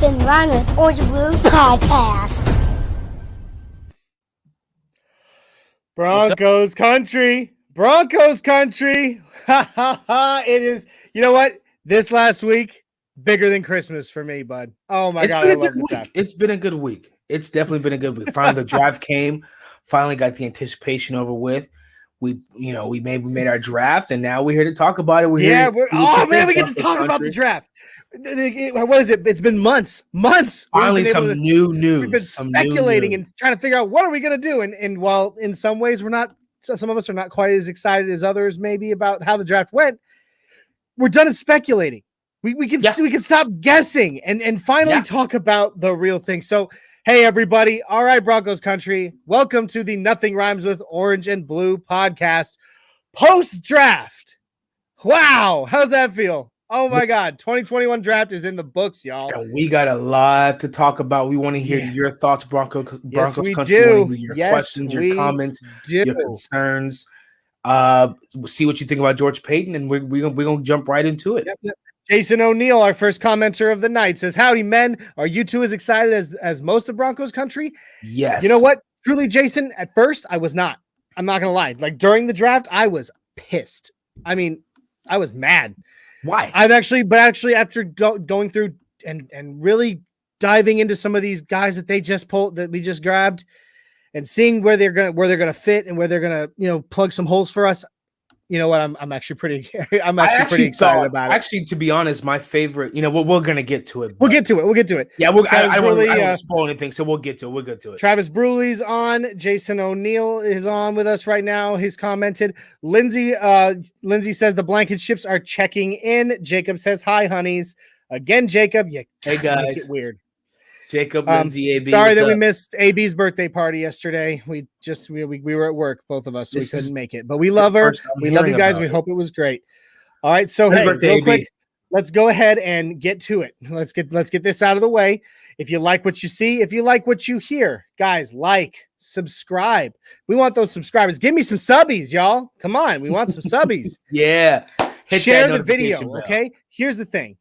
Nothing Wrong with Orange and Blue podcast. Broncos country. Broncos country. Ha ha ha. It is, you know what? This last week, bigger than Christmas for me, bud. Oh my God, I love the draft. It's been a good week. It's definitely been a good week. Finally, the draft came. Finally got the anticipation over with. We made our draft, and now we're here to talk about it. We get to talk about the draft. What is it? It's been months. Finally, some new news. We've been speculating and trying to figure out what are we going to do. And while in some ways some of us are not quite as excited as others maybe about how the draft went, we're done at speculating. We can stop guessing and finally talk about the real thing. So, hey, everybody. All right, Broncos country. Welcome to the Nothing Rhymes with Orange and Blue podcast post-draft. Wow. How's that feel? Oh, my God. 2021 draft is in the books, y'all. Yeah, we got a lot to talk about. We want to hear your thoughts, Broncos country. Do. Your questions, your comments, your concerns. See what you think about George Payton, and we're going to jump right into it. Yep. Jason O'Neill, our first commenter of the night, says, howdy, men. Are you two as excited as most of Broncos country? Yes. You know what? Truly, Jason, at first, I was not. I'm not going to lie. Like, during the draft, I was pissed. I mean, I was mad. Why? After going through and really diving into some of these guys that we just grabbed and seeing where they're gonna fit and where they're gonna plug some holes for us. You know what? I'm actually pretty excited about it. Actually, to be honest, my favorite. We're gonna get to it. We'll get to it. Yeah, I don't want to spoil anything, so we'll get to it. We'll get to it. Travis Bruley's on. Jason O'Neill is on with us right now. He's commented. Lindsay says the blanket ships are checking in. Jacob says hi, honeys. Again, Jacob. Hey guys. Make it weird. Jacob, Lindsay, AB. Sorry that we missed AB's birthday party yesterday. We were at work, both of us, so we couldn't make it. But we love her. We love you guys. We hope it was great. All right, so real quick, let's go ahead and get to it. Let's get this out of the way. If you like what you see, if you like what you hear, guys, subscribe. We want those subscribers. Give me some subbies, y'all. Come on, we want some subbies. Yeah. Share the video, okay? Here's the thing.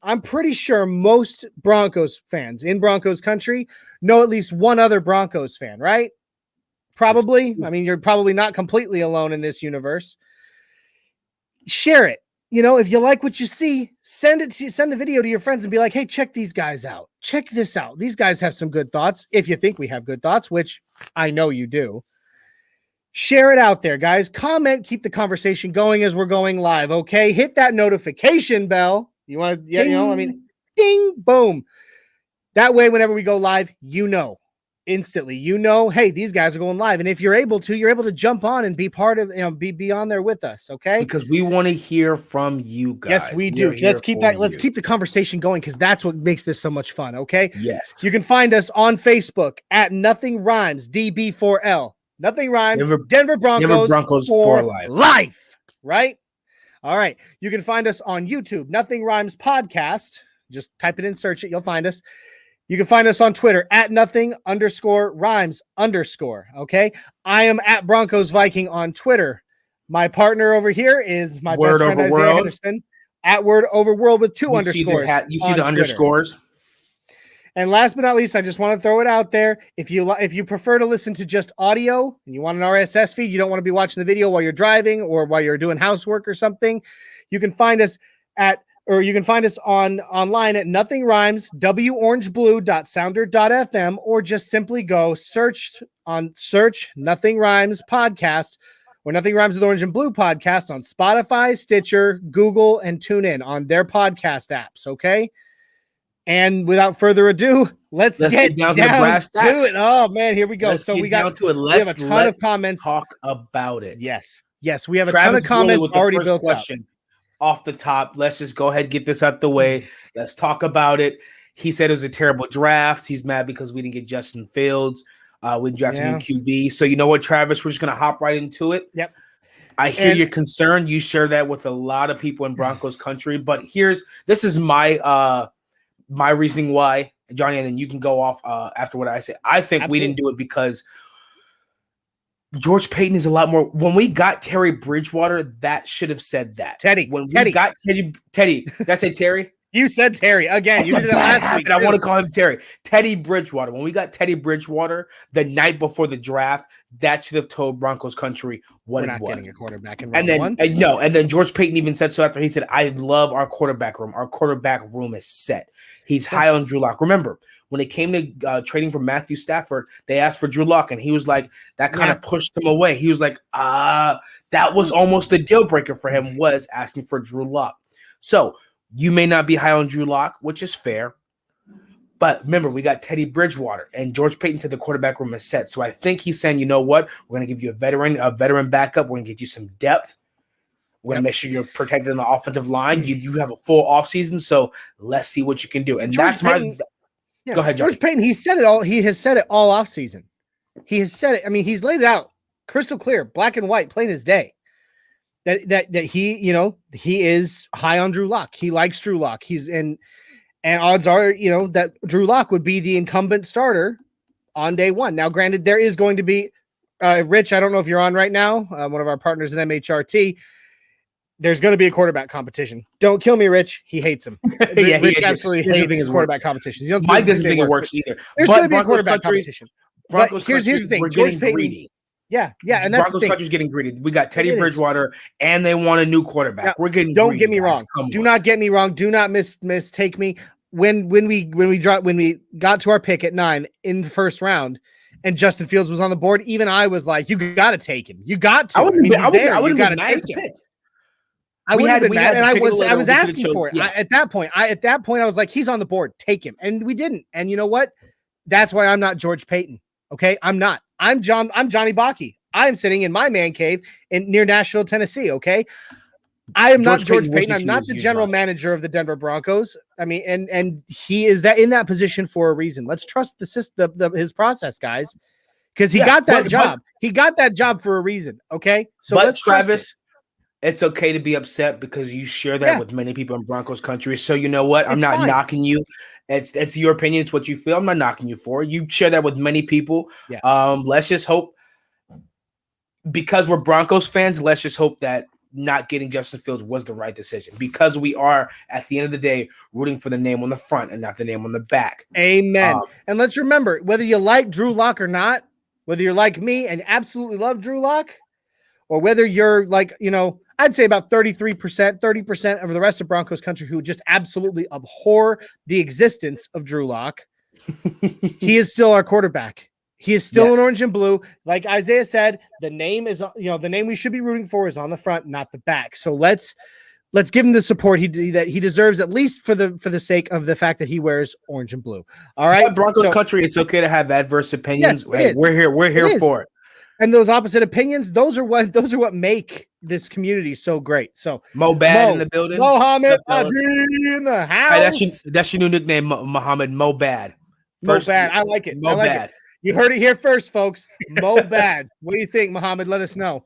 I'm pretty sure most Broncos fans in Broncos country know at least one other Broncos fan, right? Probably. I mean, you're probably not completely alone in this universe. Share it. If you like what you see, send the video to your friends and be like, hey, check these guys out. Check this out. These guys have some good thoughts. If you think we have good thoughts, which I know you do. Share it out there, guys. Comment, keep the conversation going as we're going live, okay? Hit that notification bell. You want to, ding, boom. That way, whenever we go live, instantly, hey, these guys are going live. And if you're able to jump on and be part of, be on there with us, okay? Because we want to hear from you guys. Yes, we do. Let's keep the conversation going because that's what makes this so much fun, okay? Yes. You can find us on Facebook at Nothing Rhymes, DB4L. Nothing Rhymes, Denver Broncos for life, right? All right. You can find us on YouTube, Nothing Rhymes Podcast. Just type it in, search it. You'll find us. You can find us on Twitter at Nothing_Rhymes_. Okay. I am at Broncos Viking on Twitter. My partner over here is my best friend, Isaiah Henderson, at Word Over World with two underscores. You see the underscores. And last but not least, I just want to throw it out there. If you prefer to listen to just audio and you want an RSS feed, you don't want to be watching the video while you're driving or while you're doing housework or something, you can find us online at Nothing Rhymes, worangeblue.sounder.fm, or just simply go search Nothing Rhymes podcast or Nothing Rhymes with Orange and Blue podcast on Spotify, Stitcher, Google, and TuneIn on their podcast apps. Okay. And without further ado, let's get down to it. Oh man, here we go. We have a ton of comments. Talk about it. Yes, we have a ton of comments already built up. Off the top, let's just go ahead and get this out the way. Let's talk about it. He said it was a terrible draft. He's mad because we didn't get Justin Fields. We drafted a new QB. So you know what, Travis? We're just gonna hop right into it. Yep. I hear your concern. You share that with a lot of people in Broncos country. But this is my reasoning why, Johnny, and then you can go off after what I say. I think we didn't do it because George Payton is a lot more. When we got Terry Bridgewater, that should have said that. We got Teddy, did I say Terry? You said Terry again. You did it last week. I want to call him Terry. Teddy Bridgewater. When we got Teddy Bridgewater the night before the draft, that should have told Broncos country what We're it not was. getting a quarterback in And round one. And then George Payton even said so after. He said, "I love our quarterback room. Our quarterback room is set." He's high on Drew Lock. Remember, when it came to trading for Matthew Stafford, they asked for Drew Lock, and he was like, that kind of pushed him away. He was like, that was almost a deal breaker for him, was asking for Drew Lock. So you may not be high on Drew Lock, which is fair. But remember, we got Teddy Bridgewater, and George Payton said the quarterback room is set. So I think he's saying, you know what? We're going to give you a veteran backup. We're going to get you some depth. We're going to make sure you're protected in the offensive line. You have a full offseason, so let's see what you can do. And George that's Payton, Go ahead, Johnny. George Payton, he said it all. He has said it all offseason. He has said it. I mean, he's laid it out crystal clear, black and white, plain as day. That he, he is high on Drew Lock. He likes Drew Lock. And odds are, that Drew Lock would be the incumbent starter on day one. Now, granted, there is going to be Rich. I don't know if you're on right now. One of our partners in MHRT. There's going to be a quarterback competition. Don't kill me, Rich. He hates him. Yeah, Rich absolutely hates his quarterback competition. Mike doesn't think it works either. There's going to be a quarterback competition. Broncos here's the thing. George Payton, greedy. Yeah, and that's Broncos country's getting greedy. We got Teddy Bridgewater, and they want a new quarterback. Now, we're getting. Don't greedy, get me guys. wrong. Do not get me wrong. Do not mistake me. When we got to our pick at 9 in the first round, and Justin Fields was on the board, even I was like, "You got to take him. You got to." I would have been mad at the pick. I would have been mad, and I was asking for it. Yeah. At that point, I was like, "He's on the board. Take him," and we didn't. And you know what? That's why I'm not George Payton. Okay, I'm not. I'm Johnny Baki. I'm sitting in my man cave near Nashville, Tennessee. Okay, I am not George Payton. I'm not the general manager of the Denver Broncos. I mean, and he is in that position for a reason. Let's trust the system, his process, guys, because he got that job. He got that job for a reason. Okay, so let's Travis. It's okay to be upset because you share that with many people in Broncos country. So you know what? I'm not knocking you. It's your opinion. It's what you feel. I'm not knocking you for it. You share that with many people. Yeah. Let's just hope, because we're Broncos fans, let's just hope that not getting Justin Fields was the right decision, because we are, at the end of the day, rooting for the name on the front and not the name on the back. Amen. And let's remember, whether you like Drew Lock or not, whether you're like me and absolutely love Drew Lock, or whether you're like, I'd say about 30% of the rest of Broncos country who just absolutely abhor the existence of Drew Lock, he is still our quarterback. He is still in orange and blue. Like Isaiah said, the name is, the name we should be rooting for is on the front, not the back. So let's give him the support that he deserves, at least for the sake of the fact that he wears orange and blue. All right, Broncos country, it's okay to have adverse opinions. Yes, we're here for it. And those opposite opinions, those are what make this community so great. So Mo Bad in the building. Mohammed in the house. Hey, that's your new nickname, Mohammed. Mo Bad. Mo Bad. I like it. Mo Bad. You heard it here first, folks. Mo Bad. What do you think, Mohammed? Let us know.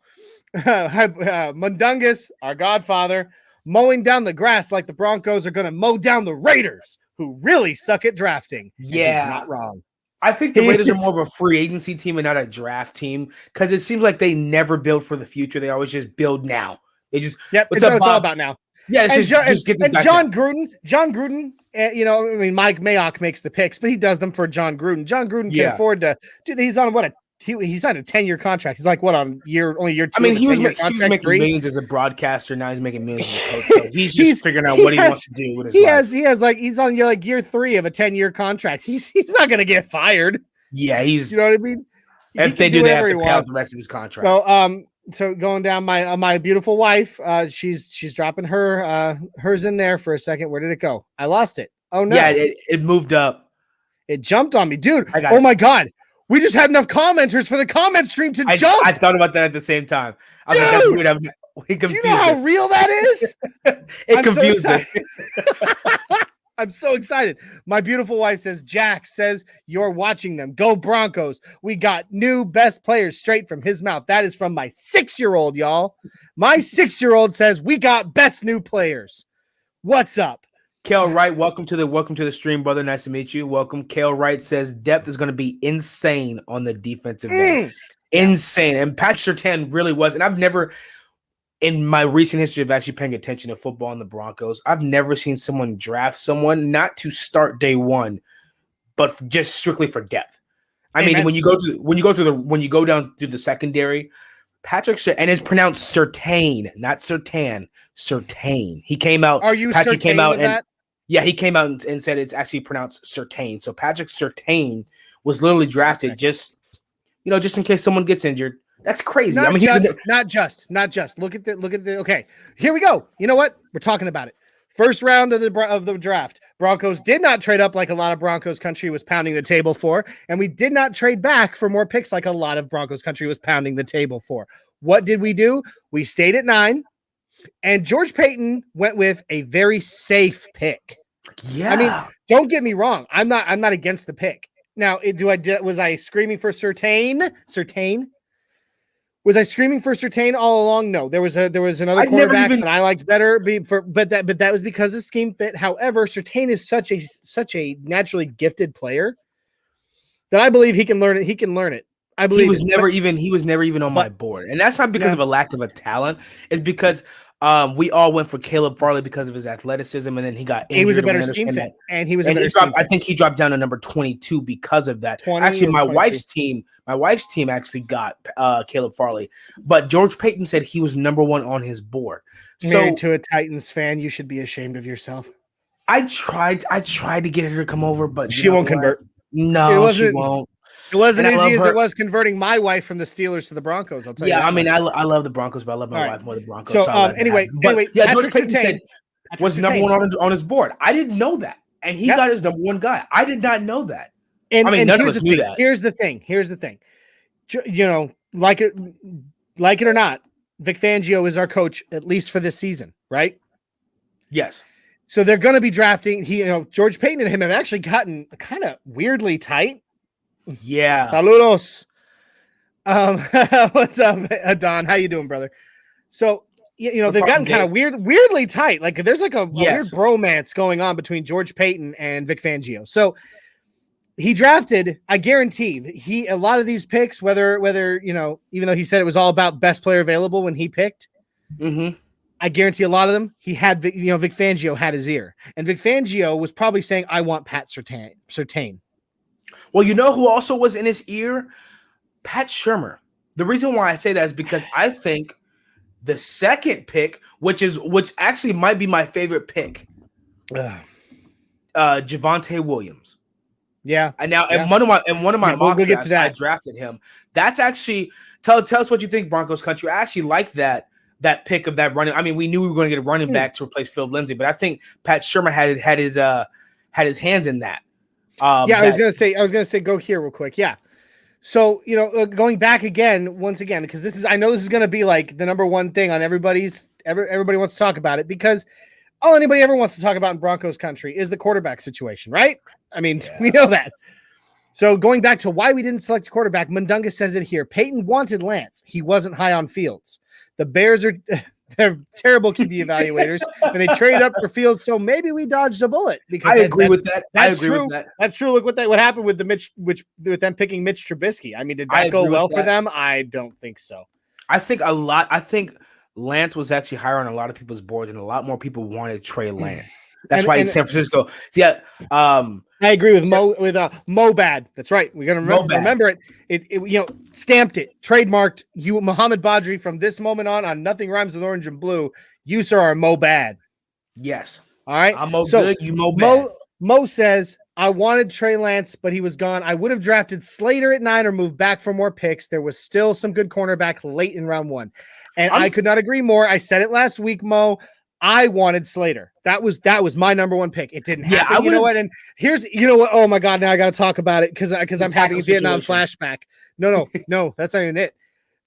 Mundungus, our godfather, mowing down the grass like the Broncos are going to mow down the Raiders, who really suck at drafting. Yeah. He's not wrong. I think the Raiders are more of a free agency team and not a draft team, because it seems like they never build for the future. They always just build now. They just it's all about now. Yeah, just get this guy. John Gruden. Mike Mayock makes the picks, but he does them for John Gruden. John Gruden can afford to. Dude, he's on he signed a 10-year contract. He's like only year 2. I mean, he was making millions as a broadcaster. Now he's making millions as a coach. So he's just figuring out what he wants to do with his life. He's on year 3 of a 10-year contract. He's not going to get fired. Yeah, he's. You know what I mean? If they do, they have to pay out the rest of his contract. So going down my beautiful wife, she's dropping hers in there for a second. Where did it go? I lost it. Oh no! Yeah, it moved up. It jumped on me, dude. Oh my god! We just had enough commenters for the comment stream to jump. I thought about that at the same time. I was like, that's weird. Do you know how real that is? It confused us. I'm so excited. My beautiful wife says, Jack says you're watching them. Go Broncos. We got new best players straight from his mouth. That is from my 6-year-old, y'all. My 6-year-old says we got best new players. What's up? Kale Wright, welcome to the stream, brother. Nice to meet you. Welcome. Kale Wright says depth is going to be insane on the defensive end. Insane. And Patrick Surtain really was. And I've never in my recent history of actually paying attention to football and the Broncos, I've never seen someone draft someone not to start day one, but just strictly for depth. I mean, when you go down through the secondary, and it's pronounced Surtain, not Surtain, Surtain. He came out. Are you Patrick came out and that? yeah, he came out and said it's actually pronounced Surtain. So Patrick Surtain was literally drafted just in case someone gets injured. That's crazy. Not just. Look at the. Okay, here we go. You know what? We're talking about it. First round of the draft. Broncos did not trade up like a lot of Broncos country was pounding the table for, and we did not trade back for more picks like a lot of Broncos country was pounding the table for. What did we do? We stayed at 9, and George Payton went with a very safe pick. Yeah, I mean, don't get me wrong. I'm not against the pick. Now, was I screaming for Surtain? Was I screaming for Surtain all along? No, there was another quarterback that I liked better, but that was because of scheme fit. However, Surtain is such a naturally gifted player that I believe he can learn it. He can learn it. I believe he was never even on my board, and that's not because of a lack of a talent. It's because we all went for Caleb Farley because of his athleticism, and then he got injured. He was a better scheme fit, and he was a better scheme fit. I think he dropped down to number 22 because of that. Actually, my wife's team actually got Caleb Farley, but George Payton said he was number 1 on his board. Married to a Titans fan, you should be ashamed of yourself. I tried to get her to come over, but she won't convert. No, she won't. It wasn't easy as it was converting my wife from the Steelers to the Broncos. I'll tell you. Yeah, I mean, I love the Broncos, but I love my wife more than the Broncos. So anyway, yeah, George Payton said was number 1 on his board. I didn't know that, and he got his number 1 guy. I did not know that. And none of us knew that. Here's the thing. You know, like it or not, Vic Fangio is our coach at least for this season, right? Yes. So they're going to be drafting. George Payton and him have actually gotten kind of weirdly tight. Yeah. Saludos. What's up, Don? How you doing, brother? So, they've gotten kind of weirdly tight. Like there's like a weird bromance going on between George Payton and Vic Fangio. So he drafted, I guarantee a lot of these picks, whether even though he said it was all about best player available when he picked, I guarantee a lot of them, he had, Vic Fangio had his ear, and Vic Fangio was probably saying, I want Pat Surtain. Well, you know who also was in his ear? Pat Shurmur. The reason why I say that is because I think the second pick, which actually might be my favorite pick, Javonte Williams. Yeah. And one of my mock drafts, I drafted him. That's actually tell us what you think, Broncos country. I actually like that pick of that running. I mean, we knew we were going to get a running back to replace Phil Lindsay, but I think Pat Shurmur had his hands in that. I was gonna say go here real quick. Yeah. So, going back once again, because I know this is gonna be like the number one thing on everybody wants to talk about it, because all anybody ever wants to talk about in Broncos country is the quarterback situation, right? I mean, we know that. So going back to why we didn't select a quarterback, Mundunga says it here. Peyton wanted Lance. He wasn't high on Fields. The Bears they're terrible QB evaluators, and they traded up for Fields, so maybe we dodged a bullet. Because I agree with that. That's true. That's true. Look what happened with with them picking Mitch Trubisky. I mean, did that go well for them? I don't think so. I think Lance was actually higher on a lot of people's boards, and a lot more people wanted Trey Lance. That's why in San Francisco. Yeah, I agree with Mobad. That's right. We're gonna remember it. It stamped it, trademarked. You, Muhammad Badri, from this moment on Nothing Rhymes with Orange and Blue. You, sir, are Mobad. Yes. All right. I'm good. You Mobad. Mo says, I wanted Trey Lance, but he was gone. I would have drafted Slater at 9 or moved back for more picks. There was still some good cornerback late in round 1, and I could not agree more. I said it last week, Mo. I wanted Slater. That was my number 1 pick. It didn't happen. Yeah, you know what? And here's what? Oh my God! Now I got to talk about it because I'm having a Vietnam flashback. No, that's not even it.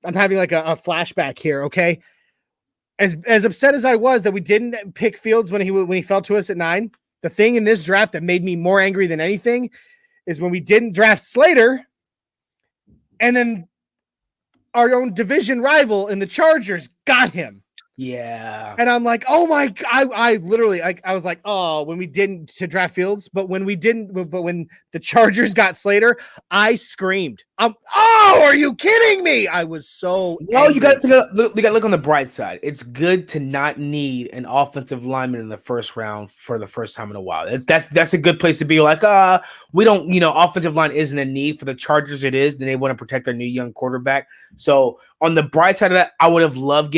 I'm having like a flashback here. Okay. As upset as I was that we didn't pick Fields when he fell to us at 9, the thing in this draft that made me more angry than anything is when we didn't draft Slater, and then our own division rival in the Chargers got him. Yeah. And I'm like, oh my God. I literally, I was like, oh, when we didn't to draft Fields, but when the Chargers got Slater, I screamed. Are you kidding me? I was so No, angry. you got to look on the bright side. It's good to not need an offensive lineman in the first round for the first time in a while. That's a good place to be. Like, we don't, offensive line isn't a need for the Chargers. It is. Then they want to protect their new young quarterback. So on the bright side of that, I would have loved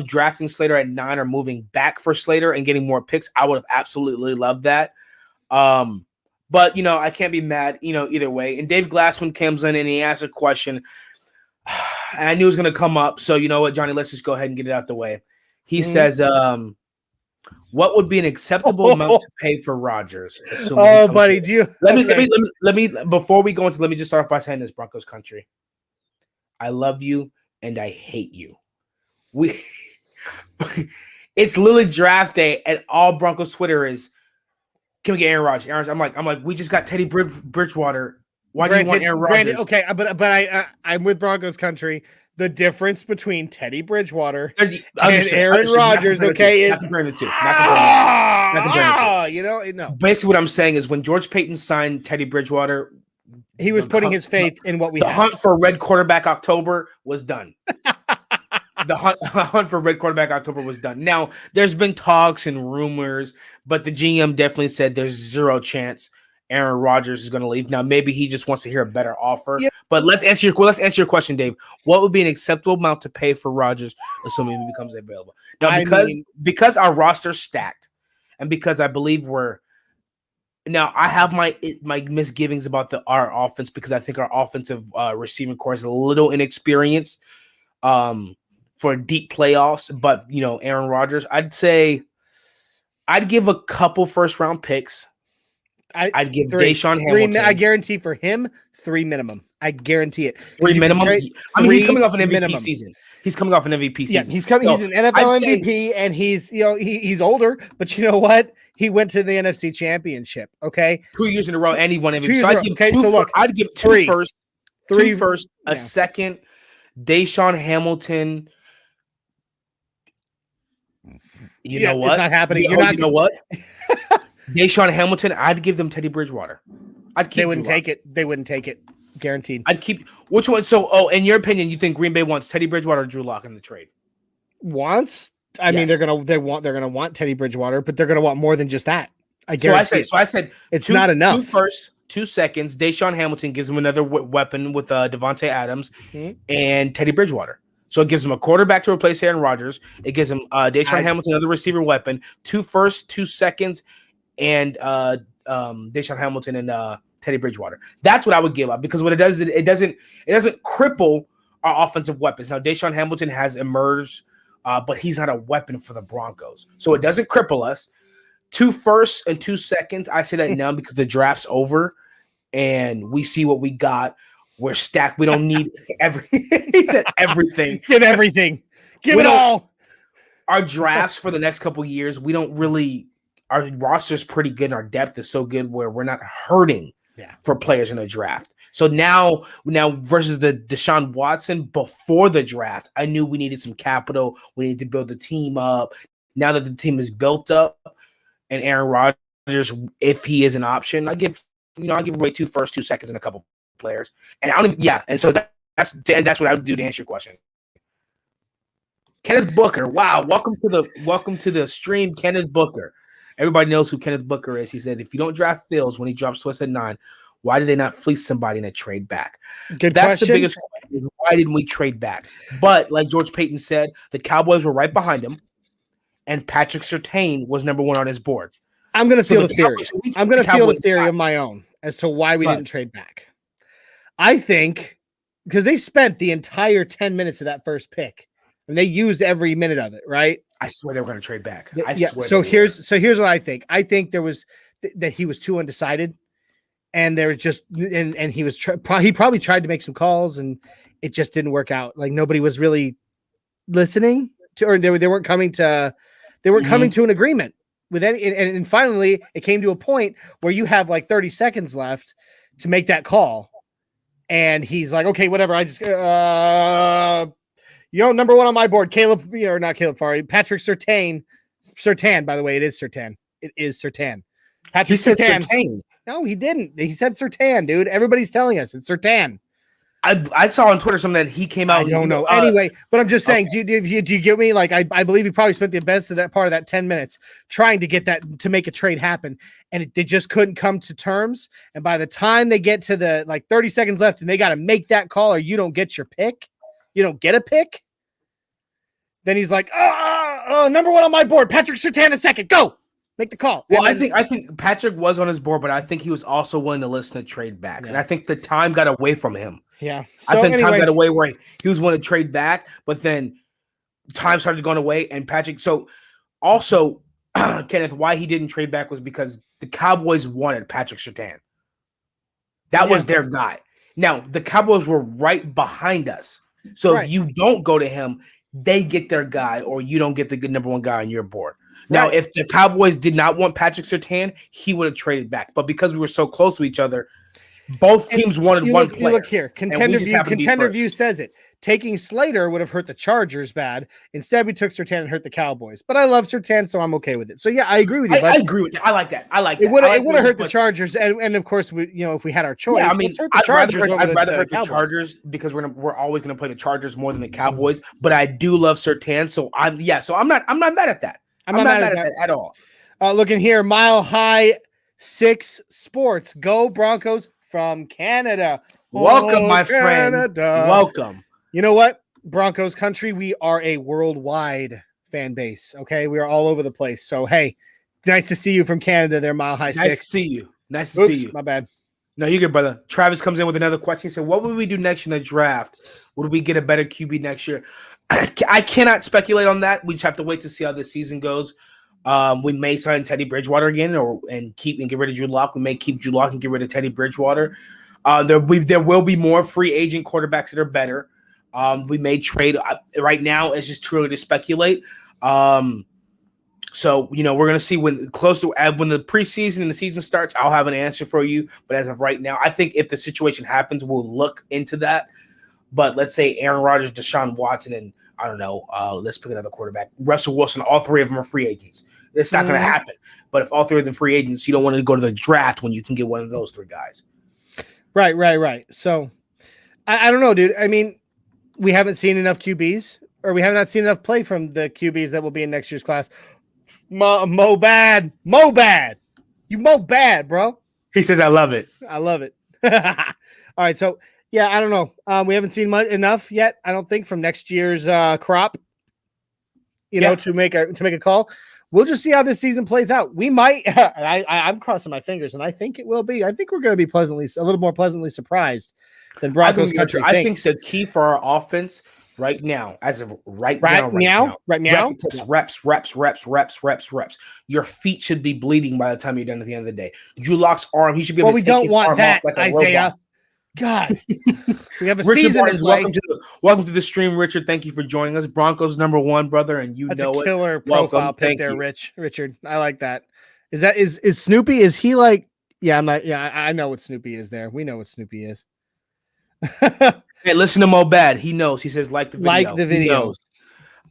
drafting Slater at 9 or moving back for Slater and getting more picks. I would have absolutely loved that. But I can't be mad, either way. And Dave Glassman comes in and he asks a question. And I knew it was going to come up. So you know what, Johnny, let's just go ahead and get it out the way. He says, what would be an acceptable amount to pay for Rodgers? Buddy, do you let me before we go into, let me just start off by saying this, Broncos country. I love you and I hate you. It's literally draft day and all Broncos Twitter is, can we get Aaron Rodgers? I'm like, we just got Teddy Bridgewater. Why do you want Aaron Rodgers? Okay, but I'm with Broncos country. The difference between Teddy Bridgewater and Aaron Rodgers, okay, is not comparing the two. No. Basically, what I'm saying is when George Payton signed Teddy Bridgewater, he was putting his faith in what we the had. hunt for Red Quarterback October was done. The hunt for Red Quarterback October was done. Now, there's been talks and rumors, but the GM definitely said there's zero chance Aaron Rodgers is going to leave. Now, maybe he just wants to hear a better offer. Yeah. But let's answer your question, Dave. What would be an acceptable amount to pay for Rodgers, assuming he becomes available? Now, because our roster's stacked, and because I believe I have my misgivings about our offense because I think our offensive receiving core is a little inexperienced for deep playoffs. But Aaron Rodgers, I'd say I'd give a couple first round picks. I'd give Deshaun Hamilton. I guarantee for him 3 minimum. I guarantee it. 3 minimum. He's coming off an MVP season. He's coming off an MVP season. Yeah, he's an NFL MVP, and he's he's older. But you know what? He went to the NFC Championship. Okay, 2 years in a row, and he won MVP. So I'd give two first, a second. Deshaun Hamilton. You know what? It's not happening. You know what? Deshaun Hamilton, I'd give them Teddy Bridgewater. They wouldn't take it. They wouldn't take it. Guaranteed. I'd keep which one? So, in your opinion, you think Green Bay wants Teddy Bridgewater or Drew Lock in the trade? Wants? I mean, they're gonna want Teddy Bridgewater, but they're gonna want more than just that. I guarantee. So I said it's not enough. 2 firsts, 2 seconds. Deshaun Hamilton gives him another weapon with Devontae Adams and Teddy Bridgewater. So it gives him a quarterback to replace Aaron Rodgers. It gives him Deshaun Hamilton another receiver weapon. 2 firsts, 2 seconds. And Deshaun Hamilton and Teddy Bridgewater. That's what I would give up because what it does is it doesn't cripple our offensive weapons. Now Deshaun Hamilton has emerged, but he's not a weapon for the Broncos, so it doesn't cripple us. 2 firsts and 2 seconds. I say that now because the draft's over and we see what we got. We're stacked. We don't need everything. He said everything. Give everything. Give it all. Our drafts for the next couple of years, we don't really. Our roster's pretty good and our depth is so good where we're not hurting for players in the draft. So now versus the Deshaun Watson before the draft, I knew we needed some capital. We needed to build the team up. Now that the team is built up and Aaron Rodgers, if he is an option, I'll give away 2 firsts, 2 seconds and a couple players. And so that's what I would do to answer your question. Kenneth Booker. Wow. Welcome to the stream, Kenneth Booker. Everybody knows who Kenneth Booker is. He said, if you don't draft Fields when he drops to us at 9, why did they not fleece somebody in a trade back? That's question. The biggest question. Why didn't we trade back? But like George Payton said, the Cowboys were right behind him, and Patrick Surtain was number 1 on his board. I'm going to feel the theory. I'm going to feel the theory of my own as to why we didn't trade back. I think because they spent the entire 10 minutes of that first pick, and they used every minute of it, right? I swear they were going to trade back. So here's what I think. I think there was that he was too undecided, and there was just and he was he probably tried to make some calls, and it just didn't work out. Like nobody was really listening to, or they weren't coming to an agreement with any. And finally, it came to a point where you have like 30 seconds left to make that call, and he's like, "Okay, whatever. I just." Number 1 on my board, Patrick Surtain. Surtain, by the way, it is Surtain. It is Surtain. Patrick Surtain. No, he didn't. He said Surtain, dude. Everybody's telling us it's Surtain. I saw on Twitter something that he came out. I don't know. Anyway, but I'm just saying, do you get me? Like, I believe he probably spent the best of that part of that 10 minutes trying to get that to make a trade happen, and they just couldn't come to terms. And by the time they get to the 30 seconds left, and they got to make that call, or you don't get your pick, you don't get a pick. Then he's like, number one on my board, Patrick Surtain, second, go. Make the call. Well, I think Patrick was on his board, but I think he was also willing to listen to trade backs. Yeah. And I think the time got away from him. Yeah. So I think time got away where he was willing to trade back, but then time started going away. And Patrick, so also, Kenneth, why he didn't trade back was because the Cowboys wanted Patrick Surtain. That was their guy. Now, the Cowboys were right behind us. So if you don't go to him, they get their guy, or you don't get the good number one guy on your board. Now, if the Cowboys did not want Patrick Surtain, he would have traded back. But because we were so close to each other, both teams wanted one player. You look here. Contender View says it. Taking Slater would have hurt the Chargers bad. Instead, we took Surtain and hurt the Cowboys. But I love Surtain, so I'm okay with it. So, yeah, I agree with you. I agree with that. I like that. It would have hurt the Chargers. And of course, if we had our choice, I mean, I'd rather hurt the Chargers because we're always going to play the Chargers more than the Cowboys. But I do love Surtain. So, I'm not mad at that. I'm not mad at that at all. Looking here, Mile High 6 Sports. Go Broncos from Canada. Welcome, my friend. Welcome. You know what? Broncos country, we are a worldwide fan base. Okay. We are all over the place. So, hey, nice to see you from Canada there, Mile High 6. Nice to see you. Nice to see you. My bad. No, you're good, brother. Travis comes in with another question. He said, what would we do next year in the draft? Would we get a better QB next year? I cannot speculate on that. We just have to wait to see how this season goes. We may sign Teddy Bridgewater again and get rid of Drew Lock. We may keep Drew Lock and get rid of Teddy Bridgewater. There will be more free agent quarterbacks that are better. We may trade. Right now, it's just too early to speculate. So, we're going to see when the preseason and the season starts, I'll have an answer for you. But as of right now, I think if the situation happens, we'll look into that. But let's say Aaron Rodgers, Deshaun Watson, and I don't know, let's pick another quarterback. Russell Wilson, all three of them are free agents. It's not going to happen. But if all three of them are free agents, you don't want to go to the draft when you can get one of those three guys. Right. So, I don't know, dude. I mean, we haven't seen enough QBs, or we have not seen enough play from the QBs that will be in next year's class. Mo bad. You mow bad, bro. He says, I love it. All right, so, yeah, I don't know. We haven't seen enough yet, I don't think, from next year's crop, to make a call. We'll just see how this season plays out. We might. I'm crossing my fingers, and I think it will be. I think we're going to be a little more pleasantly surprised than Broncos country thinks. I think the key for our offense right now, as of right now, reps. Your feet should be bleeding by the time you're done at the end of the day. Drew Lock's arm, he should be able to take his arm off like a Isaiah. Robot. God, we have a Richard season Martins, welcome to the stream, Richard. Thank you for joining us. Broncos #1, brother, and That's know a killer it. profile pic there, Richard. I like that. Is Snoopy? Is he like? Yeah, I'm not. Yeah, I know what Snoopy is. There, we know what Snoopy is. Hey, listen to Mo Bad. He knows. He says like the video. Like the video.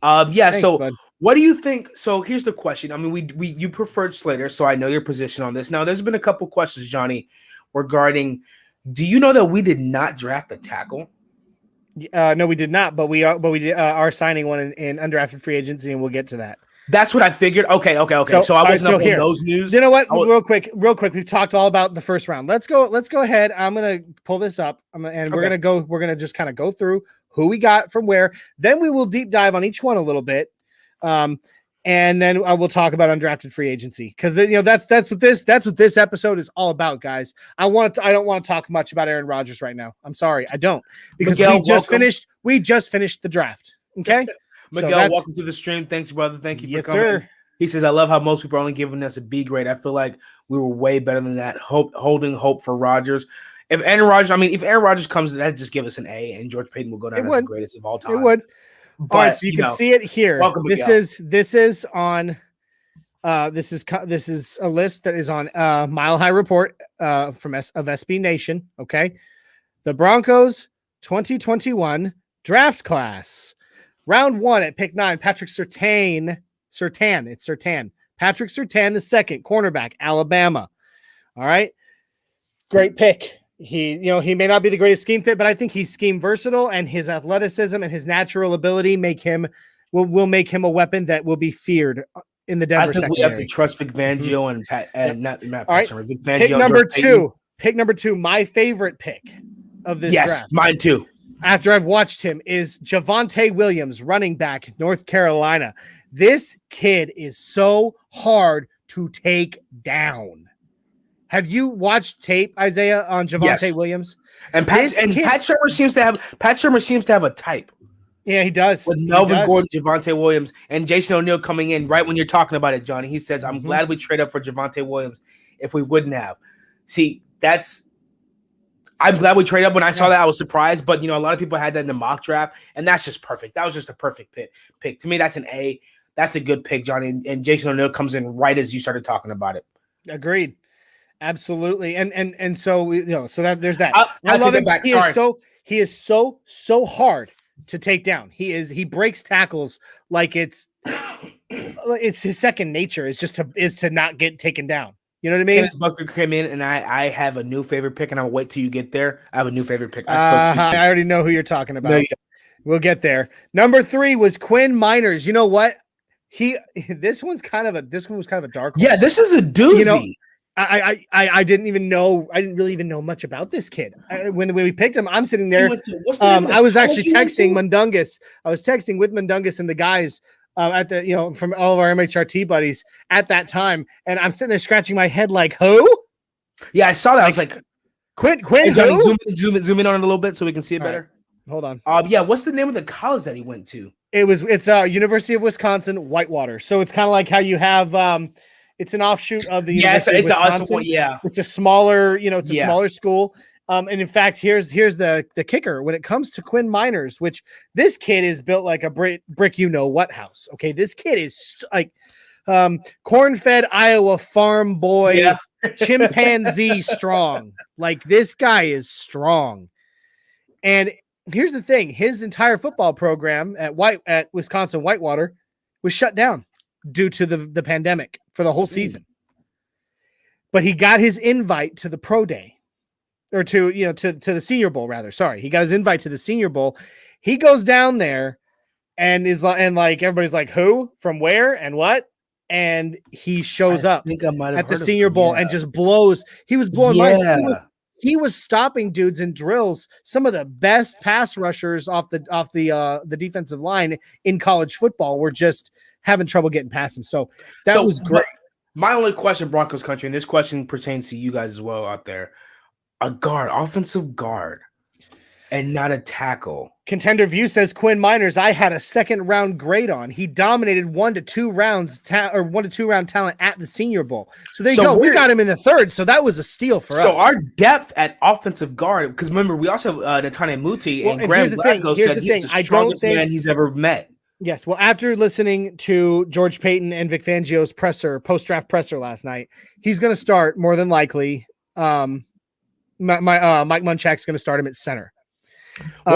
Thanks, so bud. What do you think? So here's the question. I mean, you preferred Slater, so I know your position on this. Now, there's been a couple questions, Johnny, regarding. Do you know that we did not draft a tackle? No, we did not. But we are signing one in undrafted free agency, and we'll get to that. That's what I figured. Okay. So I wasn't up on those news. You know what? Real quick. We've talked all about the first round. Let's go ahead. I'm gonna pull this up. We're gonna just kind of go through who we got from where. Then we will deep dive on each one a little bit. And then I will talk about undrafted free agency because that's what this episode is all about, guys. I don't want to talk much about Aaron Rodgers right now. I'm sorry, I don't, because we just finished the draft. Okay, Miguel, welcome to the stream. Thanks, brother. Thank you for coming. Sir. He says, I love how most people are only giving us a B grade. I feel like we were way better than that. Holding hope for Rodgers. If Aaron Rodgers comes, that just give us an A, and George Payton will go down as the greatest of all time. It would. But, all right, so you can see it here. Welcome, this is on. This is a list that is on Mile High Report of SB Nation. Okay, the Broncos 2021 draft class, round 1 at pick 9. Patrick Surtain. Patrick Surtain, the second cornerback, Alabama. All right, great pick. He may not be the greatest scheme fit, but I think he's scheme versatile, and his athleticism and his natural ability will make him a weapon that will be feared in the Denver secondary. We have to trust Vic Fangio and Pat, and not Matt Patricia. Vic Fangio. Pick number two. My favorite pick of this draft. Yes, mine too. After I've watched him, is Javonte Williams, running back, North Carolina. This kid is so hard to take down. Have you watched tape, Isaiah, on Javonte Williams? And Pat Shermer seems to have a type. Yeah, he does. With Melvin Gordon, Javonte Williams, and Jason O'Neal coming in right when you're talking about it, Johnny. He says, I'm glad we trade up for Javonte Williams if we wouldn't have. See, I'm glad we traded up. When I saw that, I was surprised. But, a lot of people had that in the mock draft, and that's just perfect. That was just a perfect pick. To me, that's an A. That's a good pick, Johnny. And Jason O'Neal comes in right as you started talking about it. Agreed. Absolutely. And so, so there's that. I love it. He is so hard to take down. He breaks tackles like it's his second nature is to not get taken down. You know what I mean? Kenneth Booker came in, and I have a new favorite pick, and I'll wait till you get there. I have a new favorite pick. I already know who you're talking about. No, we'll get there. Number 3 was Quinn Miners. You know what? This one was kind of a dark horse. Yeah, this is a doozy. I didn't really even know much about this kid. When we picked him, I'm sitting there. I was actually texting Mundungus. I was texting with Mundungus and the guys at the from all of our MHRT buddies at that time, and I'm sitting there scratching my head like, who? Yeah, I saw that. I was like, Quinn. Hey, Johnny, zoom in on it a little bit so we can see it better. Right. Hold on. Yeah, what's the name of the college that he went to? It's University of Wisconsin Whitewater. So it's kind of like how you have it's an offshoot of the University of Wisconsin. It's a smaller, smaller school. And in fact, here's the kicker when it comes to Quinn Miners, which this kid is built like a brick what house. Okay, this kid is like corn-fed Iowa farm boy, chimpanzee strong. Like this guy is strong. And here's the thing: his entire football program at Wisconsin Whitewater was shut down due to the pandemic for the whole season. But he got his invite to the pro day. Or to the Senior Bowl, rather. Sorry, he got his invite to the Senior Bowl. He goes down there and everybody's like, who, from where, and what? And he shows up at the Senior Bowl and just blows. He was blowing mind. He was stopping dudes in drills. Some of the best pass rushers off the defensive line in college football were just having trouble getting past him. So that was great. My only question, Broncos country, and this question pertains to you guys as well out there. A guard, offensive guard, and not a tackle. Contender View says Quinn Miners. I had a 2nd round grade on. He dominated 1 to 2 rounds 1 to 2 round talent at the Senior Bowl. So there you go. We got him in the 3rd, so that was a steal for us. So our depth at offensive guard, because remember we also have Netane Muti, and Graham Glasgow said he's the strongest man he's ever met. Yes. Well, after listening to George Payton and Vic Fangio's post-draft presser last night, he's going to start more than likely. Mike Munchak's going to start him at center.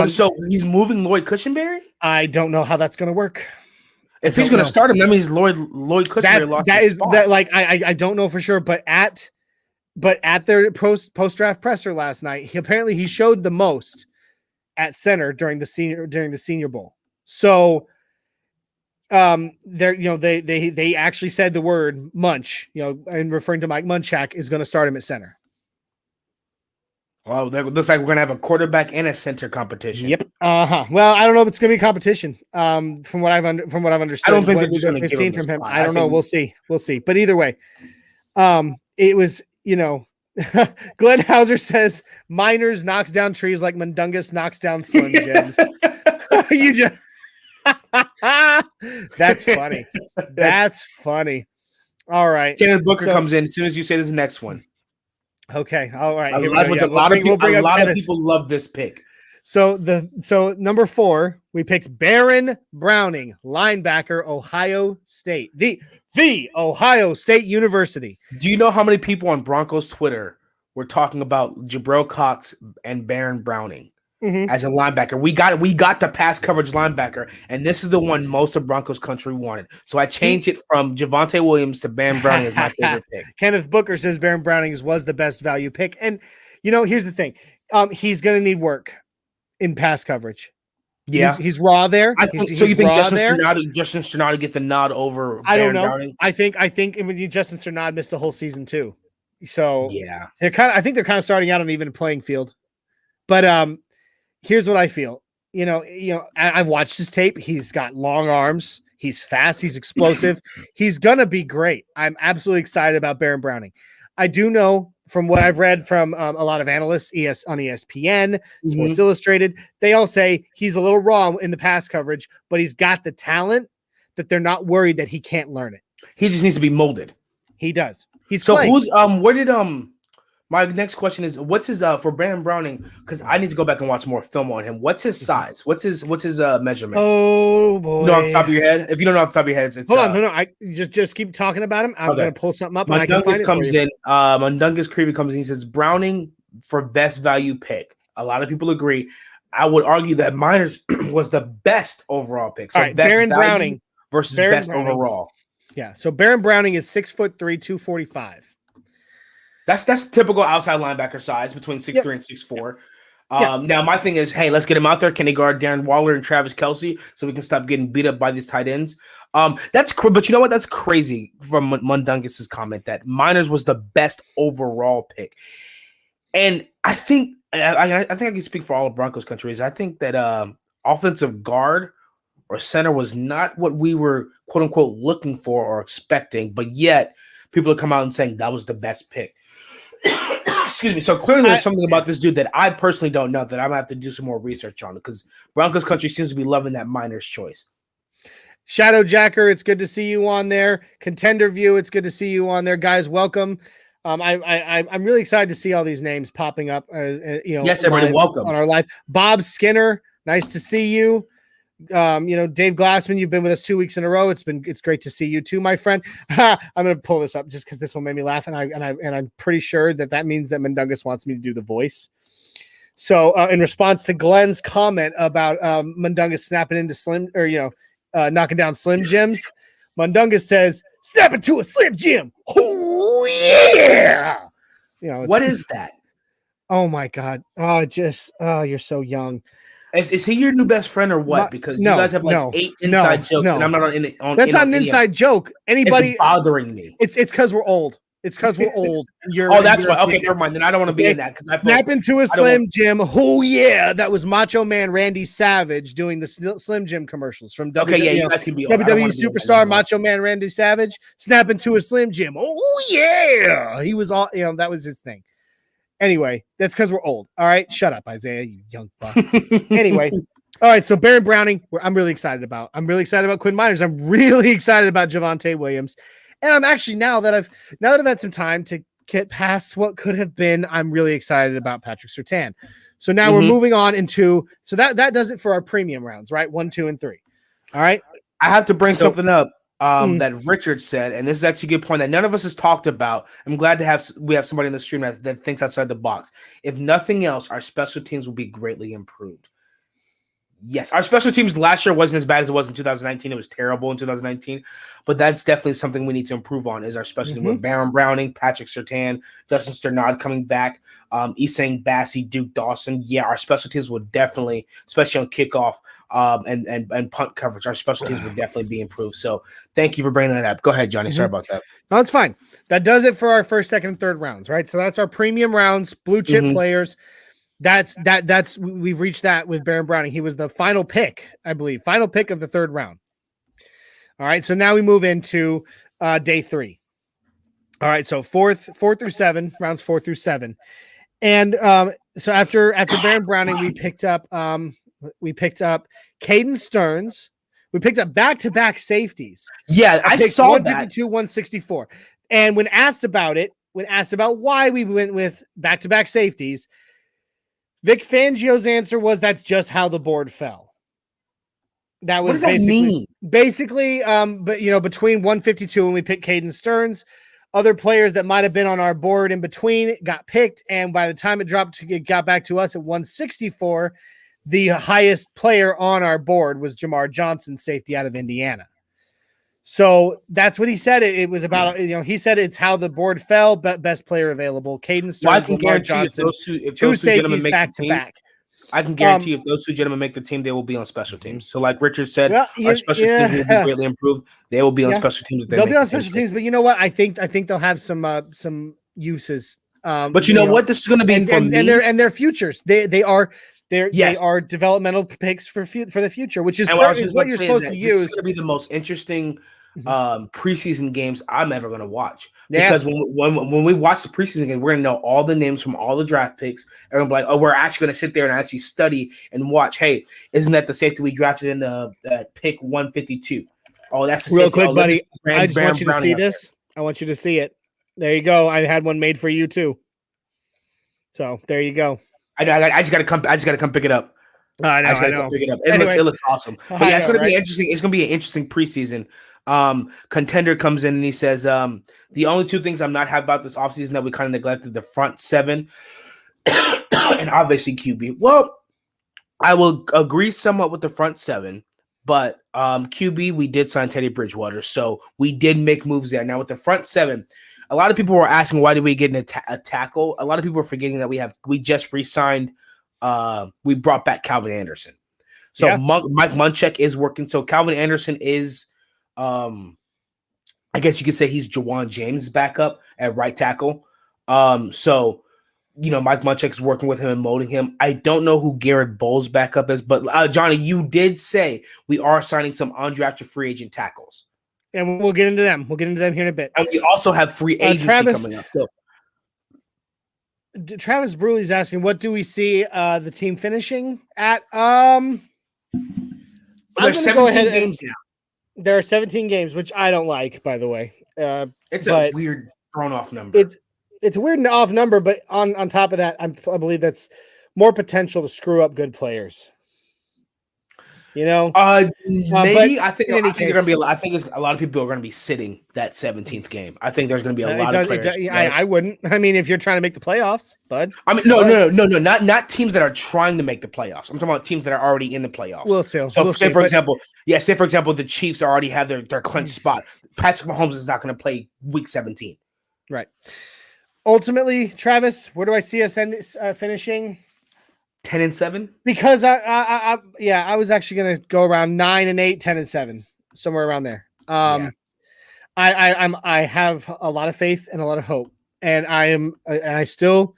So he's moving Lloyd Cushenberry? I don't know how that's going to work. If he's going to start him, that means Lloyd Cushenberry lost his spot. I don't know for sure, but at their post-draft presser last night, he showed the most at center during the Senior Bowl. So they actually said the word Munch, and referring to Mike Munchak is going to start him at center. Well, it looks like we're going to have a quarterback and a center competition. Yep. Well, I don't know if it's going to be competition. From what I've understood, I don't think they're just going to give him from him. I don't know. We'll see. But either way, it was Glenn Hauser says Miners knocks down trees like Mundungus knocks down Slim Jims. You just that's funny. That's funny. All right. Kenneth Booker comes in as soon as you say this next one. Okay. All right. A lot of people love this pick. So number 4, we picked Baron Browning, linebacker, Ohio State, the Ohio State University. Do you know how many people on Broncos Twitter were talking about Jabril Cox and Baron Browning as a linebacker? We got the pass coverage linebacker, and this is the one most of Broncos country wanted. So I changed it from Javonte Williams to Baron Browning as my favorite pick. Kenneth Booker says Baron Browning was the best value pick, and Here's the thing. He's going to need work in pass coverage. Yeah, he's raw there. I think so. You think Justin Sternado get the nod over? I don't know. Browning? I think Justin Sternado missed the whole season too. So yeah, I think they're kind of starting out on an even playing field. But here's what I feel. I've watched his tape. He's got long arms. He's fast. He's explosive. He's gonna be great. I'm absolutely excited about Baron Browning. I do know from what I've read from a lot of analysts on ESPN, Sports Illustrated, they all say he's a little raw in the pass coverage, but he's got the talent that they're not worried that he can't learn it. He just needs to be molded. He does. My next question is, what's his for Baron Browning? Because I need to go back and watch more film on him. What's his size? What's his measurements? Oh boy! You know off the top of your head? If you don't know off the top of your head, it's hold on. No. I just keep talking about him. I'm gonna pull something up. Mundungus comes in. Mundungus Creevy comes in. He says Browning for best value pick. A lot of people agree. I would argue that Miners was the best overall pick. So best Baron Browning versus best overall. Yeah. So Baron Browning is 6'3", 245. That's typical outside linebacker size between 6'3" and 6'4". Now my thing is, hey, let's get him out there. Can he guard Darren Waller and Travis Kelce so we can stop getting beat up by these tight ends? But you know what? That's crazy from Mundungus's comment that Miners was the best overall pick. And I think I can speak for all of Broncos countries. I think that offensive guard or center was not what we were quote unquote looking for or expecting, but yet people are coming out and saying that was the best pick. Excuse me. So clearly there's something about this dude that I personally don't know that I'm gonna have to do some more research on because Broncos country seems to be loving that Miners choice. Shadow Jacker, it's good to see you on there. Contender View, it's good to see you on there, guys. Welcome. I'm really excited to see all these names popping up. Yes, everybody, welcome on our live. Bob Skinner, nice to see you. Dave Glassman, you've been with us 2 weeks in a row. It's great to see you too, my friend. I'm going to pull this up just because this one made me laugh, and I'm pretty sure that means that Mundungus wants me to do the voice. So, in response to Glenn's comment about Mundungus snapping into Slim, or knocking down Slim Jims, Mundungus says, "Snap into a Slim Jim." Oh yeah! What is that? Oh my God! You're so young. Is he your new best friend or what? Because you guys have 8 inside jokes, and I'm not on. That's not an inside joke. Anybody it's bothering me. It's because we're old. It's because we're old. That's why. Okay, never mind. Then I don't want to be in that. Snap into a Slim Jim. Oh yeah, that was Macho Man Randy Savage doing the Slim Jim commercials from WWE. You guys can be WWE superstar Macho Man Randy Savage. Snap into a Slim Jim. Oh yeah, he was all. That was his thing. Anyway, that's because we're old. All right, shut up, Isaiah, you young buck. Anyway, all right. So Baron Browning, I'm really excited about. I'm really excited about Quinn Miners. I'm really excited about Javonte Williams, and I'm actually now that I've had some time to get past what could have been, I'm really excited about Patrick Surtain. So now we're moving on into that does it for our premium rounds, right? 1, 2, and 3. All right. I have to bring something up. That Richard said, and this is actually a good point that none of us has talked about. I'm glad we have somebody in the stream that thinks outside the box. If nothing else, our special teams will be greatly improved. Yes, our special teams last year wasn't as bad as it was in 2019. It was terrible in 2019, but that's definitely something we need to improve on. Is our special team with Baron Browning, Patrick Surtain, Justin Sternad coming back, Isang Bassey, Duke Dawson. Yeah, our special teams would definitely, especially on kickoff and punt coverage, our special teams would definitely be improved. So thank you for bringing that up. Go ahead, Johnny. Sorry about that. No, it's fine. That does it for our first, second, and third rounds, right? So that's our premium rounds, blue chip players. That's we've reached that with Baron Browning. He was the final pick, I believe, final pick of the third round. All right, so now we move into day 3. All right, so 4 through 7, rounds 4 through 7, and so after Baron Browning, we picked up Caden Stearns. We picked up back-to-back safeties. Yeah, I saw 152, 164. And when asked about why we went with back-to-back safeties, Vic Fangio's answer was that's just how the board fell. That was basically, but between 152 and we picked Caden Stearns, other players that might have been on our board in between got picked, and by the time it got back to us at 164, the highest player on our board was Jamar Johnson, safety out of Indiana. So that's what he said. It was about, he said it's how the board fell, but best player available. Caden Stearns, Well, I can Lamar guarantee Johnson, if two those two gentlemen safeties make back the to team, back. I can guarantee if those two gentlemen make the team, they will be on special teams. So, like Richard said, Well, our special teams will be greatly improved. They will be on special teams. If they'll be on special teams, but you know what? I think they'll have some uses. But you know what? This is going to be for me, and their futures. They are developmental picks for the future, which is what you're supposed to use. This is going to be the most interesting preseason games I'm ever going to watch. Because when we watch the preseason game, we're going to know all the names from all the draft picks. And we're like, oh, we're actually going to sit there and actually study and watch. Hey, isn't that the safety we drafted in the pick 152? Oh, that's the real safety. Quick, buddy. I just want you to see this. I want you to see it. There you go. I had one made for you too. So there you go. I just got to come. I just got to come pick it up. I know. Pick it up. It looks awesome. But yeah, it's going to be interesting. It's going to be an interesting preseason. Contender comes in and he says, the only two things I'm not happy about this offseason that we kind of neglected the front seven and obviously QB. Well, I will agree somewhat with the front seven, but QB, we did sign Teddy Bridgewater, so we did make moves there. Now with the front seven, a lot of people were asking why did we get a tackle. A lot of people are forgetting that we just re-signed. We brought back Calvin Anderson, so Mike Munchak is working. So Calvin Anderson is, I guess you could say he's Jawan James' backup at right tackle. So Mike Munchak's working with him and molding him. I don't know who Garrett Bowles' backup is, but Johnny, you did say we are signing some undrafted free agent tackles. And we'll get into them. We'll get into them here in a bit. And we also have free agency coming up. So Travis Bruley's asking, what do we see the team finishing at? There's 17 games now. There are 17 games, which I don't like, by the way. It's a weird thrown off number. It's a weird and off number, but on top of that, I believe that's more potential to screw up good players. Maybe I think they're going to be. I think a lot of people are going to be sitting that 17th game. I think there's going to be a lot of players. I wouldn't. I mean, if you're trying to make the playoffs, bud. I mean, no, not teams that are trying to make the playoffs. I'm talking about teams that are already in the playoffs. We'll see. Say for example, the Chiefs already have their clinched spot. Patrick Mahomes is not going to play Week 17. Right. Ultimately, Travis, where do I see us finishing? 10-7, because I was actually going to go around 9-8, 10-7, somewhere around there. I have a lot of faith and a lot of hope, and I still,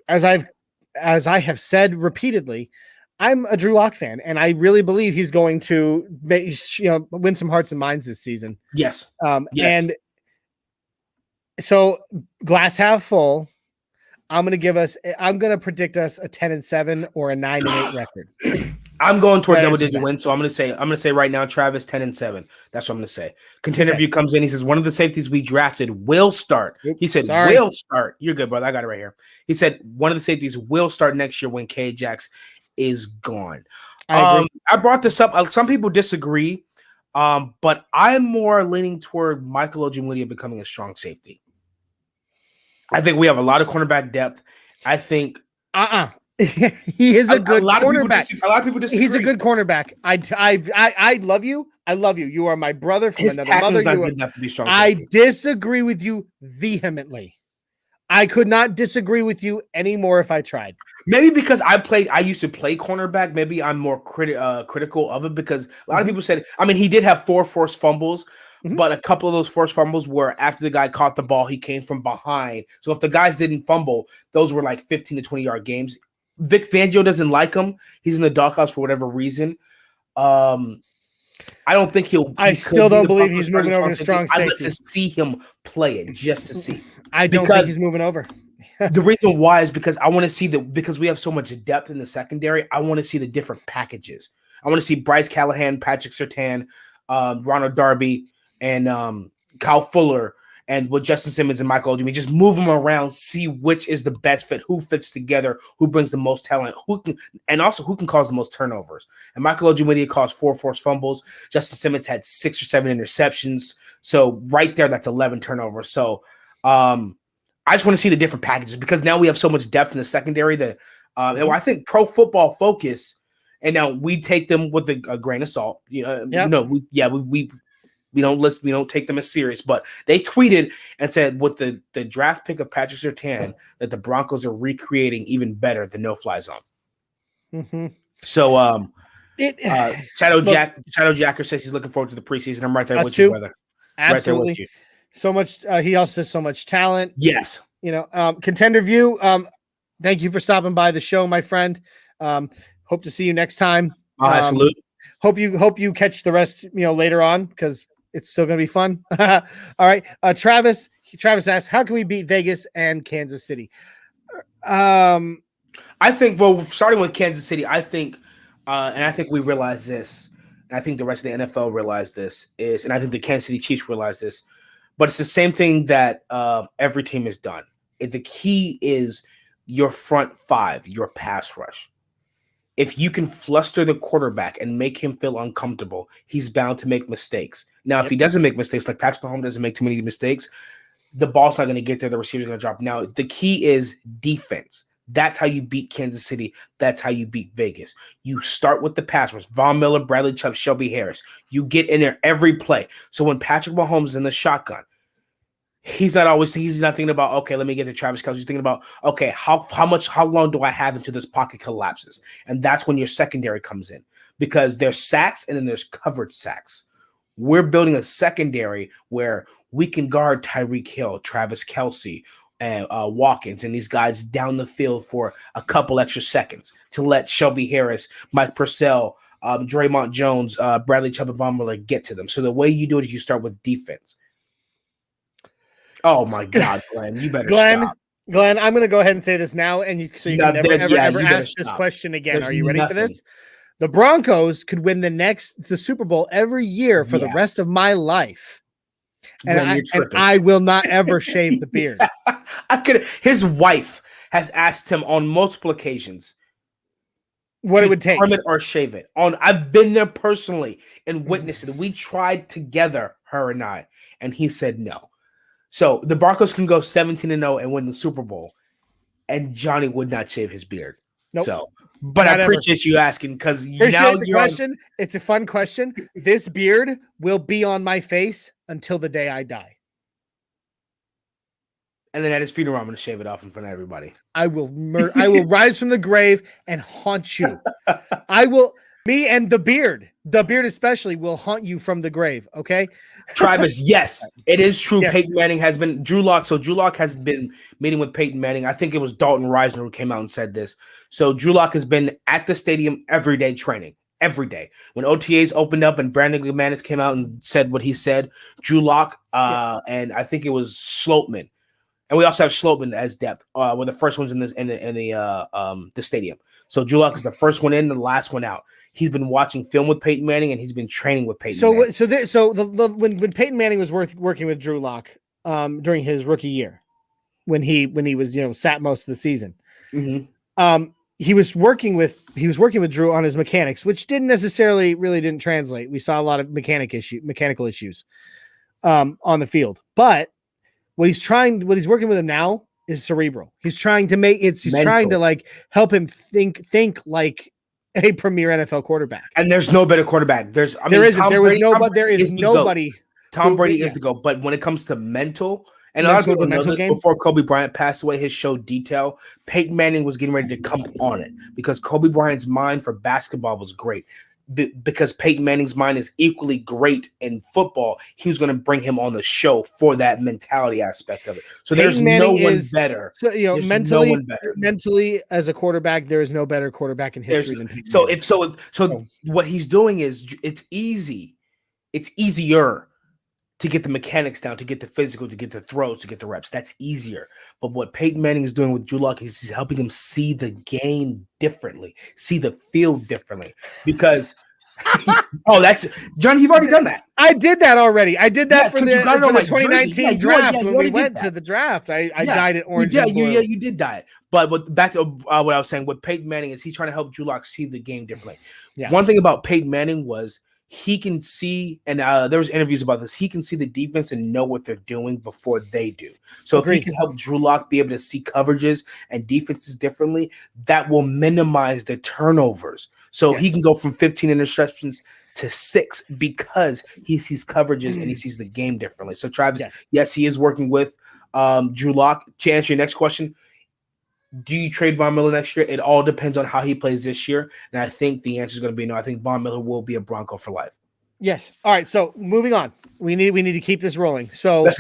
as I have said repeatedly, I'm a Drew Lock fan, and I really believe he's going to win some hearts and minds this season. Yes. And so glass half full. I'm going to predict us a 10-7 or a 9-8 record. I'm going toward double-digit win, so I'm going to say right now, Travis, 10-7. That's what I'm going to say. Contender View comes in. He says one of the safeties we drafted will start. He said will start. You're good, brother. I got it right here. He said one of the safeties will start next year when K-Jax is gone. I brought this up. Some people disagree, but I'm more leaning toward Michael Ojemudia becoming a strong safety. I think we have a lot of cornerback depth. I think he is a good cornerback. A lot of people disagree. He's a good cornerback. I love you. I love you. You are my brother from another mother. Not good enough to be strong. I disagree with you vehemently. I could not disagree with you anymore if I tried. Maybe because I used to play cornerback. Maybe I'm more critical of it because a lot of people said, I mean, he did have 4 forced fumbles. Mm-hmm. But a couple of those forced fumbles were after the guy caught the ball, he came from behind. So if the guys didn't fumble, those were like 15 to 20-yard games. Vic Fangio doesn't like him. He's in the doghouse for whatever reason. I don't think I still don't believe he's moving over to strong safety. I'd like to see him play it just to see. I don't think he's moving over. The reason why is because I want to see because we have so much depth in the secondary. I want to see the different packages. I want to see Bryce Callahan, Patrick Surtain, Ronald Darby, and Kyle Fuller, and with Justin Simmons and Michael Ojemudia, just move them around, see which is the best fit, who fits together, who brings the most talent, who can cause the most turnovers. And Michael Ojemudia caused 4 forced fumbles. Justin Simmons had 6 or 7 interceptions. So right there, that's 11 turnovers. So I just want to see the different packages because now we have so much depth in the secondary that I think Pro Football Focus, and now we take them with a grain of salt. We don't take them as serious. But they tweeted and said with the draft pick of Patrick Surtain that the Broncos are recreating even better the no-fly zone. Mm-hmm. So Shadow Jacker says he's looking forward to the preseason. I'm right there with you, brother. Absolutely. Right there with you. So much. He also has so much talent. Yes. Contender View. Thank you for stopping by the show, my friend. Hope to see you next time. Salute. Hope you catch the rest, later on, because it's still going to be fun. All right. Travis asks, how can we beat Vegas and Kansas City? I think, starting with Kansas City, I think, and I think we realize this, and I think the rest of the NFL realize this, and I think the Kansas City Chiefs realize this, but it's the same thing that every team has done. The key is your front five, your pass rush. If you can fluster the quarterback and make him feel uncomfortable, he's bound to make mistakes. Now, if he doesn't make mistakes, like Patrick Mahomes doesn't make too many mistakes, the ball's not going to get there. The receiver's going to drop. Now, the key is defense. That's how you beat Kansas City. That's how you beat Vegas. You start with the pass rush. Von Miller, Bradley Chubb, Shelby Harris. You get in there every play. So when Patrick Mahomes is in the shotgun, he's not thinking about, okay, let me get to Travis Kelce. He's thinking about, okay, how long do I have until this pocket collapses? And that's when your secondary comes in, because there's sacks and then there's covered sacks. We're building a secondary where we can guard Tyreek Hill, Travis Kelce, and Watkins, and these guys down the field for a couple extra seconds to let Shelby Harris, Mike Purcell, Draymond Jones, Bradley Chubb, and Von Miller get to them. So the way you do it is you start with defense. Oh my God, Glenn, you better stop. Glenn, I'm going to go ahead and say this now, and you can never ask this question again. Are you ready for this? The Broncos could win the Super Bowl every year for the rest of my life. And I will not ever shave the beard. His wife has asked him on multiple occasions what it would take. Trim it or shave it. I've been there personally and witnessed it. We tried together, her and I, and he said no. So the Broncos can go 17-0 and win the Super Bowl, and Johnny would not shave his beard. Nope. So, but I appreciate you asking, because now the question. It's a fun question. This beard will be on my face until the day I die. And then at his funeral, I'm going to shave it off in front of everybody. I will rise from the grave and haunt you. Me and the beard especially, will haunt you from the grave. Okay, Travis. Yes, it is true. Yes. Peyton Manning has been Drew Lock. So Drew Lock has been meeting with Peyton Manning. I think it was Dalton Reisner who came out and said this. So Drew Lock has been at the stadium every day training. Every day. When OTAs opened up and Brandon McManus came out and said what he said, Drew Lock, and I think it was Sloatman. And we also have Sloatman as depth. Were the first ones in the stadium. So Drew Lock is the first one in, the last one out. He's been watching film with Peyton Manning, and he's been training with Peyton Manning. When Peyton Manning was working with Drew Lock during his rookie year, when he was sat most of the season, he was working with Drew on his mechanics, which didn't translate. We saw a lot of mechanical issues on the field, but what he's working with him now is cerebral. He's trying to like help him think like a premier NFL quarterback. And there's no better quarterback. There is nobody. Tom Brady is the GOAT. But when it comes to mental, and a lot of people know this, before Kobe Bryant passed away, his show Detail, Peyton Manning was getting ready to come on it because Kobe Bryant's mind for basketball was great. Because Peyton Manning's mind is equally great in football, he was going to bring him on the show for that mentality aspect of it. So there's no one better. So mentally as a quarterback, there is no better quarterback in history than Peyton Manning. So what he's doing is it's easier to get the mechanics down, to get the physical, to get the throws, to get the reps. That's easier. But what Peyton Manning is doing with Drew Lock is he's helping him see the game differently, see the field differently. Because that's Johnny, you've already done that. I did that already. I did that for the 2019 draft when we went to the draft. I dyed it orange. You did dye it. But back to what I was saying, with Peyton Manning is he's trying to help Drew Lock see the game differently. Yeah. One thing about Peyton Manning was he can see, and there was interviews about this, he can see the defense and know what they're doing before they do. So if he can help Drew Lock be able to see coverages and defenses differently, that will minimize the turnovers. So he can go from 15 interceptions to 6 because he sees coverages and he sees the game differently. So Travis, yes, he is working with Drew Lock. To answer your next question, do you trade Von Miller next year? It all depends on how he plays this year. And I think the answer is going to be no. I think Von Miller will be a Bronco for life. Yes. All right. So moving on, we need to keep this rolling. So let's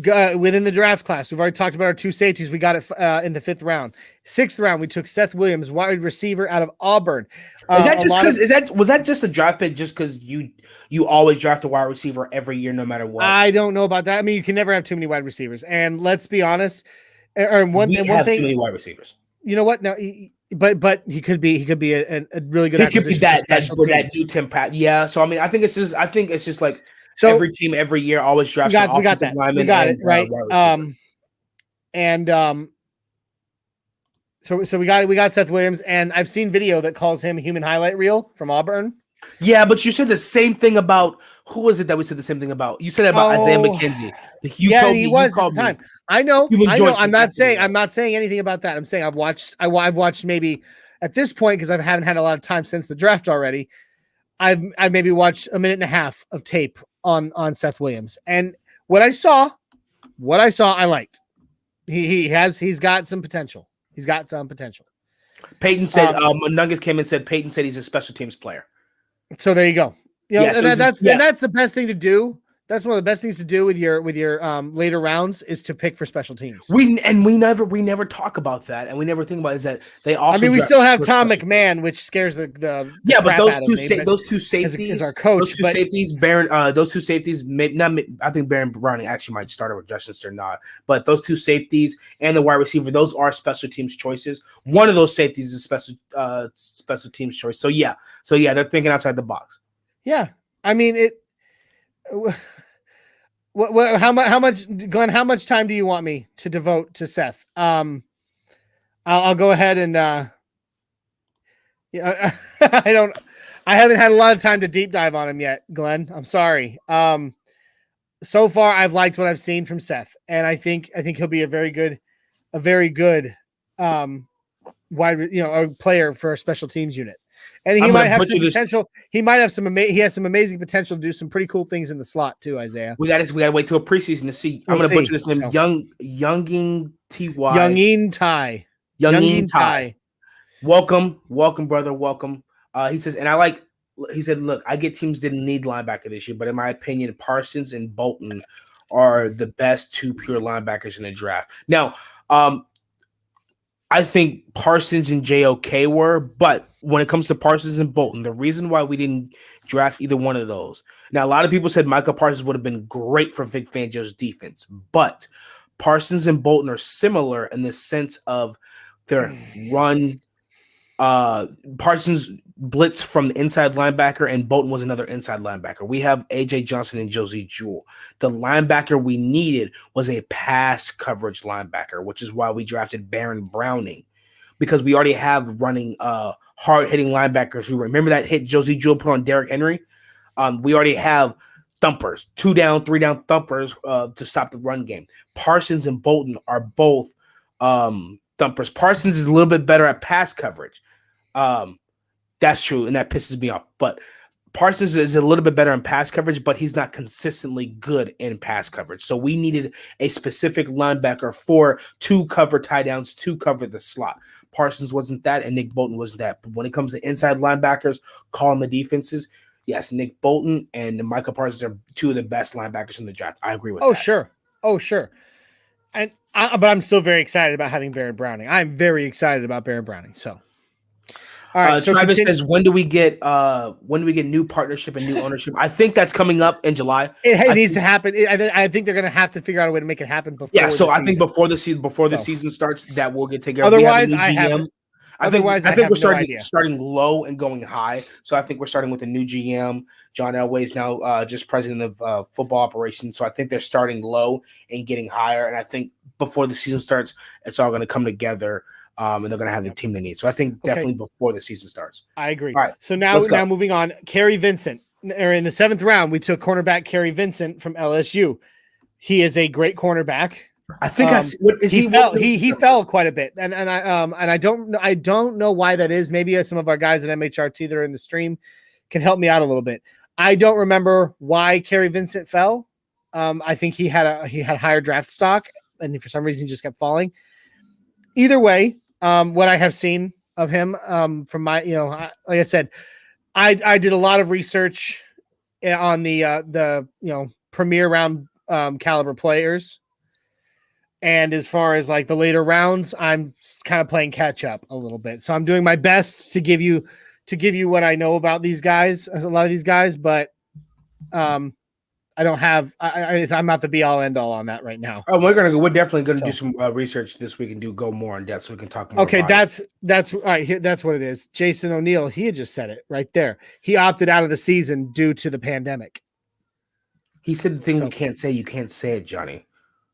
go. Within the draft class, we've already talked about our 2 safeties. We got it in the 5th round. 6th round, we took Seth Williams, wide receiver out of Auburn. Is that just because was that just a draft pick just because you always draft a wide receiver every year no matter what? I don't know about that. I mean, you can never have too many wide receivers. And let's be honest, one thing, too many wide receivers. You know what? No, but he could be a really good. He could be that new Tim Pat. Yeah. So I mean, I think it's just like every team every year always drafts an offensive lineman. We got it right. So we got Seth Williams, and I've seen video that calls him human highlight reel from Auburn. Yeah, but you said the same thing about who was it that we said the same thing about? You said about Isaiah McKenzie. He was at the time. I know. I'm not saying anything about that. I'm saying I've watched maybe at this point, because I haven't had a lot of time since the draft already. I've maybe watched a minute and a half of tape on Seth Williams, and what I saw, I liked. He's got some potential. He's got some potential. Peyton said, Nungus came and said Peyton said he's a special teams player. So there you go. That's the best thing to do. That's one of the best things to do with your later rounds is to pick for special teams. We never talk about that, and we never think about is that they also. I mean, we still have Tom McMahon, which scares the but those two safeties is our coach. Those two safeties, Baron. Those two safeties. I think Baron Browning actually might start with Justin Sternad, but those two safeties and the wide receiver, those are special teams choices. One of those safeties is special teams choice. So yeah, they're thinking outside the box. Yeah, I mean it. How much, Glenn? How much time do you want me to devote to Seth? I'll go ahead and I haven't had a lot of time to deep dive on him yet, Glenn. I'm sorry. So far I've liked what I've seen from Seth, and I think he'll be a very good a player for a special teams unit. And he might have some potential. He has some amazing potential to do some pretty cool things in the slot too, Isaiah. We gotta wait till a preseason to see. I'm gonna butcher this name. Youngin Ty. Youngin Ty. Welcome, brother. Welcome. He says, and he said, look, I get teams didn't need linebacker this year, but in my opinion, Parsons and Bolton are the best 2 pure linebackers in the draft. Now, I think Parsons and JOK were, but when it comes to Parsons and Bolton, the reason why we didn't draft either one of those. Now, a lot of people said Michael Parsons would have been great for Vic Fangio's defense, but Parsons and Bolton are similar in the sense of their run. Parsons blitzed from the inside linebacker, and Bolton was another inside linebacker. We have A.J. Johnson and Josie Jewell. The linebacker we needed was a pass coverage linebacker, which is why we drafted Baron Browning, because we already have running hard-hitting linebackers who remember that hit Josie Jewell put on Derrick Henry. We already have thumpers, 2 down, 3 down thumpers to stop the run game. Parsons and Bolton are both thumpers. Parsons is a little bit better at pass coverage. That's true, and that pisses me off. But Parsons is a little bit better in pass coverage, but he's not consistently good in pass coverage. So we needed a specific linebacker to cover tie downs, to cover the slot. Parsons wasn't that, and Nick Bolton wasn't that. But when it comes to inside linebackers, calling the defenses, yes, Nick Bolton and Michael Parsons are 2 of the best linebackers in the draft. I agree with that. Oh, sure. But I'm still very excited about having Baron Browning. I'm very excited about Baron Browning. So. All right, so Travis says, when do we get new partnership and new ownership? I think that's coming up in July. It needs to happen. I think they're going to have to figure out a way to make it happen before. Yeah, so I think before the season starts, that will get taken. Otherwise, I think we're starting low and going high. So I think we're starting with a new GM. John Elway is now just president of football operations. So I think they're starting low and getting higher. And I think before the season starts, it's all going to come together. And they're going to have the team they need. So I think definitely before the season starts. I agree. All right. So now moving on, Kerry Vincent. In the 7th round, we took cornerback Kerry Vincent from LSU. He is a great cornerback. I think he fell quite a bit, and I don't know why that is. Maybe some of our guys at MHRT that are in the stream can help me out a little bit. I don't remember why Kerry Vincent fell. I think he had higher draft stock, and for some reason he just kept falling. Either way, what I have seen of him from my, like I said, I did a lot of research on the premier round caliber players. And as far as like the later rounds, I'm kind of playing catch up a little bit. So I'm doing my best to give you what I know about these guys, a lot of these guys, but I don't have. I'm not the be all end all on that right now. Oh, we're definitely gonna do some research this week and go more in depth so we can talk more. Okay, that's all right. That's what it is. Jason O'Neill, he had just said it right there. He opted out of the season due to the pandemic. He said the thing we can't say. You can't say it, Johnny.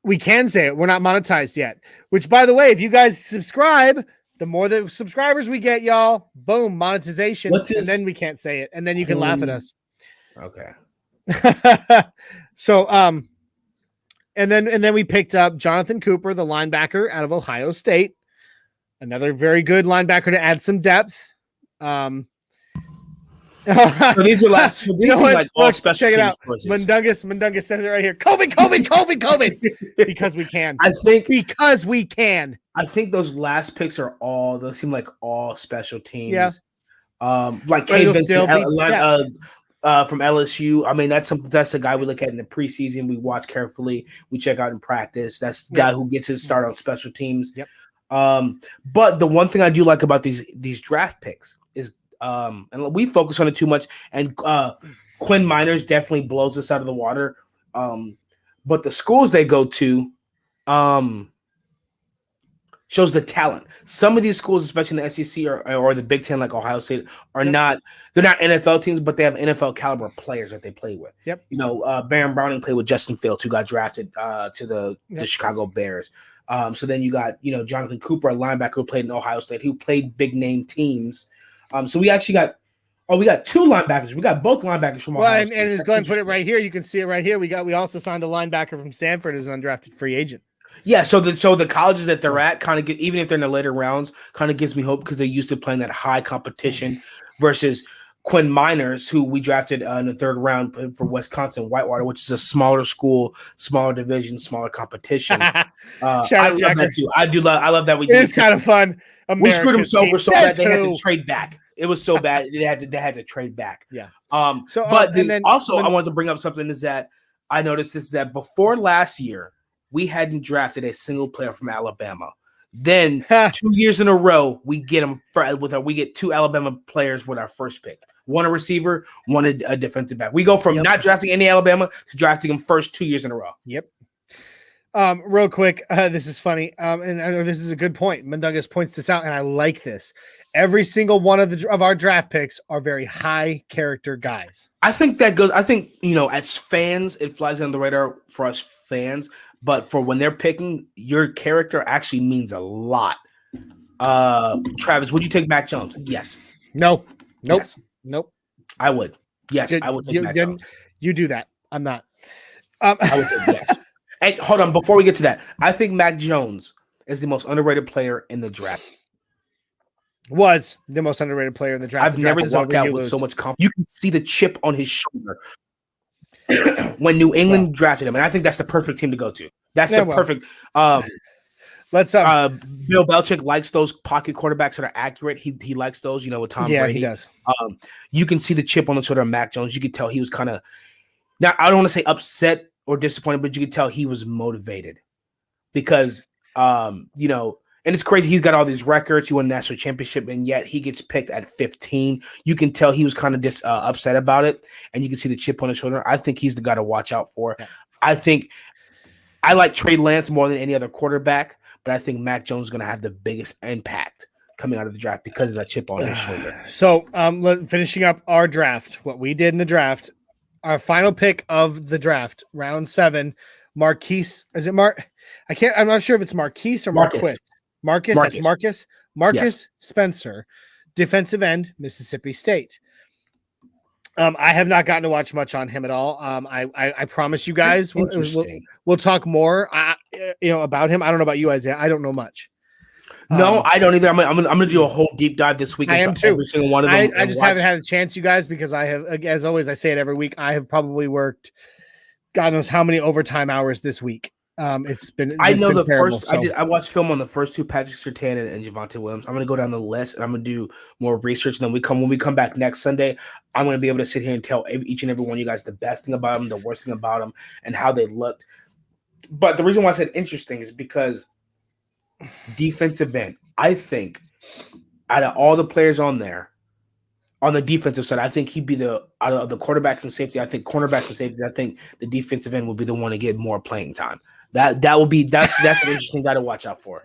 We can say it. We're not monetized yet. Which, by the way, if you guys subscribe, the more the subscribers we get, y'all, boom, monetization. And then we can't say it, and then you can laugh at us. Okay. So, and then we picked up Jonathan Cooper, the linebacker out of Ohio State, another very good linebacker to add some depth. So these are last. So these are like all look, special. Check it out. Mundungus says it right here. COVID. Because we can. Because we can. I think those last picks are all. Those seem like all special teams. Yeah. Like Kay Vincent from LSU. I mean, that's a guy we look at in the preseason. We watch carefully. We check out in practice. That's the guy who gets his start on special teams. Yep. But the one thing I do like about these draft picks is. And we focus on it too much. And Quinn Miners definitely blows us out of the water. But the schools they go to shows the talent. Some of these schools, especially in the SEC or the Big Ten, like Ohio State, they're not NFL teams, but they have NFL caliber players that they play with. Yep. Baron Browning played with Justin Fields, who got drafted to the Chicago Bears. So then you got Jonathan Cooper, a linebacker who played in Ohio State, who played big name teams. So we actually got two linebackers. We got both linebackers from Ohio State. And as Glenn put it right here, you can see it right here. We also signed a linebacker from Stanford as an undrafted free agent. Yeah, so the colleges that they're at kind of get, even if they're in the later rounds, kind of gives me hope because they're used to playing that high competition versus Quinn Miners, who we drafted in the third round for Wisconsin Whitewater, which is a smaller school, smaller division, smaller competition. I love that too. I love that we did. It's kind of fun. We screwed them so bad they had to trade back. It was so bad they had to trade back. Yeah. I wanted to bring up something is that I noticed this is that before last year we hadn't drafted a single player from Alabama. Then 2 years in a row we get them we get two Alabama players with our first pick. One a receiver, one a defensive back. We go from not drafting any Alabama to drafting them first 2 years in a row. Yep. Real quick, this is funny, and I know this is a good point. Mundungus points this out, and I like this. Every single one of our draft picks are very high character guys. I think that goes. I think as fans, it flies under the radar for us fans, but for when they're picking, your character actually means a lot. Travis, would you take Mac Jones? Yes. No. Nope. Yes. Nope. I would. Yes, I would take Mac Jones. You do that. I'm not. I would take yes. Hey, hold on. Before we get to that, I think Mac Jones is the most underrated player in the draft. Was the most underrated player in the draft. I've never walked out with so much confidence. You can see the chip on his shoulder when New England drafted him, and I think that's the perfect team to go to. That's perfect. Let's. Bill Belichick likes those pocket quarterbacks that are accurate. He likes those. With Tom Brady. Yeah, he does. You can see the chip on the shoulder of Mac Jones. You could tell he was kind of. Now I don't want to say upset or disappointed, but you could tell he was motivated because, and it's crazy. He's got all these records. He won a national championship, and yet he gets picked at 15. You can tell he was kind of upset about it, and you can see the chip on his shoulder. I think he's the guy to watch out for. Yeah. I think I like Trey Lance more than any other quarterback, but I think Mac Jones is going to have the biggest impact coming out of the draft because of that chip on his shoulder. So, finishing up our draft, what we did in the draft. Our final pick of the draft, round 7, Marquise. Is it Mark? I'm not sure if it's Marquise or Marquis. Marcus. That's Marcus. Marcus Spencer, defensive end, Mississippi State. I have not gotten to watch much on him at all. I promise you guys we'll talk more. About him. I don't know about you, Isaiah. I don't know much. No, I don't either. I'm gonna do a whole deep dive this week into every single one of them. I just haven't had a chance, you guys, because I have, as always, I say it every week. I have probably worked God knows how many overtime hours this week. It's been. I know been the terrible, first. I watched film on the first two, Patrick Surtain and Javonte Williams. I'm gonna go down the list and I'm gonna do more research. And then when we come back next Sunday, I'm gonna be able to sit here and tell each and every one of you guys the best thing about them, the worst thing about them, and how they looked. But the reason why I said interesting is because defensive end. I think out of all the players on there, on the defensive side, I think he'd be out of the quarterbacks and safety. I think cornerbacks and safety. I think the defensive end will be the one to get more playing time. That's an interesting guy to watch out for.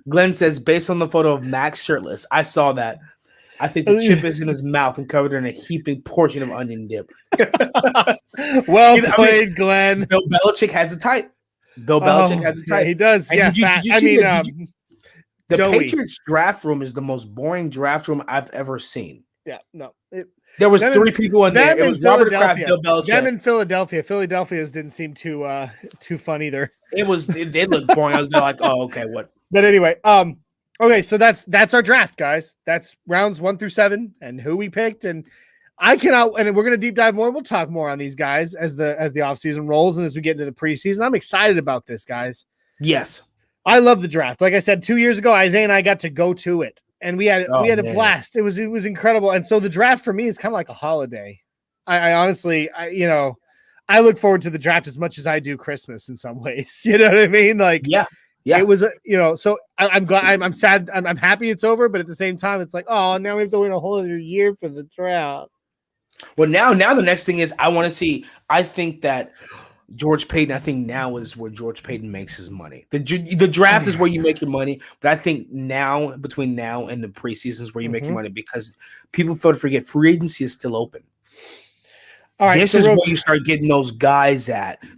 Glenn says, based on the photo of Max shirtless, I saw that. I think the chip is in his mouth and covered in a heaping portion of onion dip. Well played, Glenn. Bill Belichick has the type. Yeah, he does. And yeah, the Patriots draft room is the most boring draft room I've ever seen. Yeah, no. There was three people in there. It was Robert Kraft, Bill Belichick. Them in Philadelphia. Philadelphia's didn't seem too fun either. It was. They looked boring. I was like, oh, okay, what? But anyway, okay, so that's our draft, guys. That's rounds 1 through 7 and who we picked. And I cannot. And we're gonna deep dive more. We'll talk more on these guys as the offseason rolls and as we get into the preseason. I'm excited about this, guys. Yes, I love the draft. Like I said, 2 years ago, Isaiah and I got to go to it. And we had a blast. It was incredible. And so the draft for me is kind of like a holiday. I honestly, I look forward to the draft as much as I do Christmas in some ways. You know what I mean? Like, yeah. It was, so I'm glad. I'm sad. I'm happy it's over. But at the same time, it's like, oh, now we have to wait a whole other year for the draft. Well, now the next thing is I want to see. I think that George Payton, I think now is where George Payton makes his money. The draft is where you make your money, but I think now, between now and the preseason, is where you make your money because people fail to forget free agency is still open. All right, this is where you start getting those guys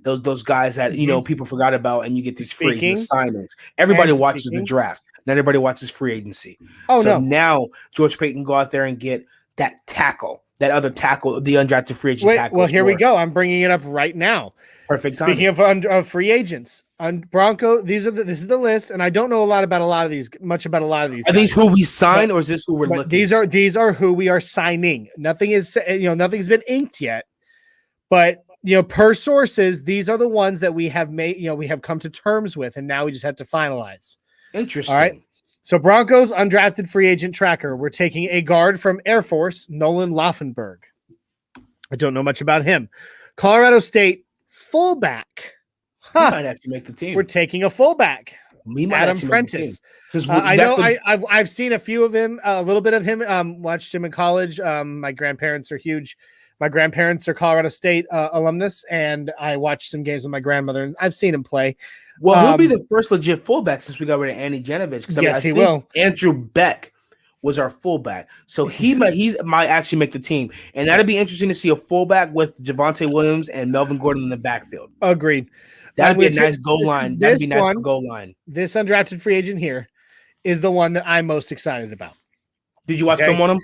those guys that people forgot about, and you get these free signings. Everybody watches the draft. Not everybody watches free agency. Now George Payton go out there and get that tackle. That other tackle, the undrafted free agent tackle. Well, here we go. I'm bringing it up right now. Perfect time. Speaking of free agents, on Bronco, this is the list, and I don't know much about a lot of these. Are these who we sign, or is this who we're looking? These are who we are signing. Nothing is, nothing's been inked yet, but per sources, these are the ones that we have made. We have come to terms with, and now we just have to finalize. Interesting. All right. So Broncos undrafted free agent tracker. We're taking a guard from Air Force, Nolan Laufenberg. I don't know much about him. Colorado State fullback. He might actually make the team. We're taking a fullback. Adam Prentice. I've seen a few of him, a little bit of him. Watched him in college. My grandparents are huge. My grandparents are Colorado State alumnus, and I watched some games with my grandmother, and I've seen him play. Well, he'll be the first legit fullback since we got rid of Andy Janovich. Yes, he will. Andrew Beck was our fullback, so he might actually make the team, and that'd be interesting to see a fullback with Javonte Williams and Melvin Gordon in the backfield. Agreed. That'd be a nice goal line. That'd be nice for goal line. This undrafted free agent here is the one that I'm most excited about. Did you watch film on him?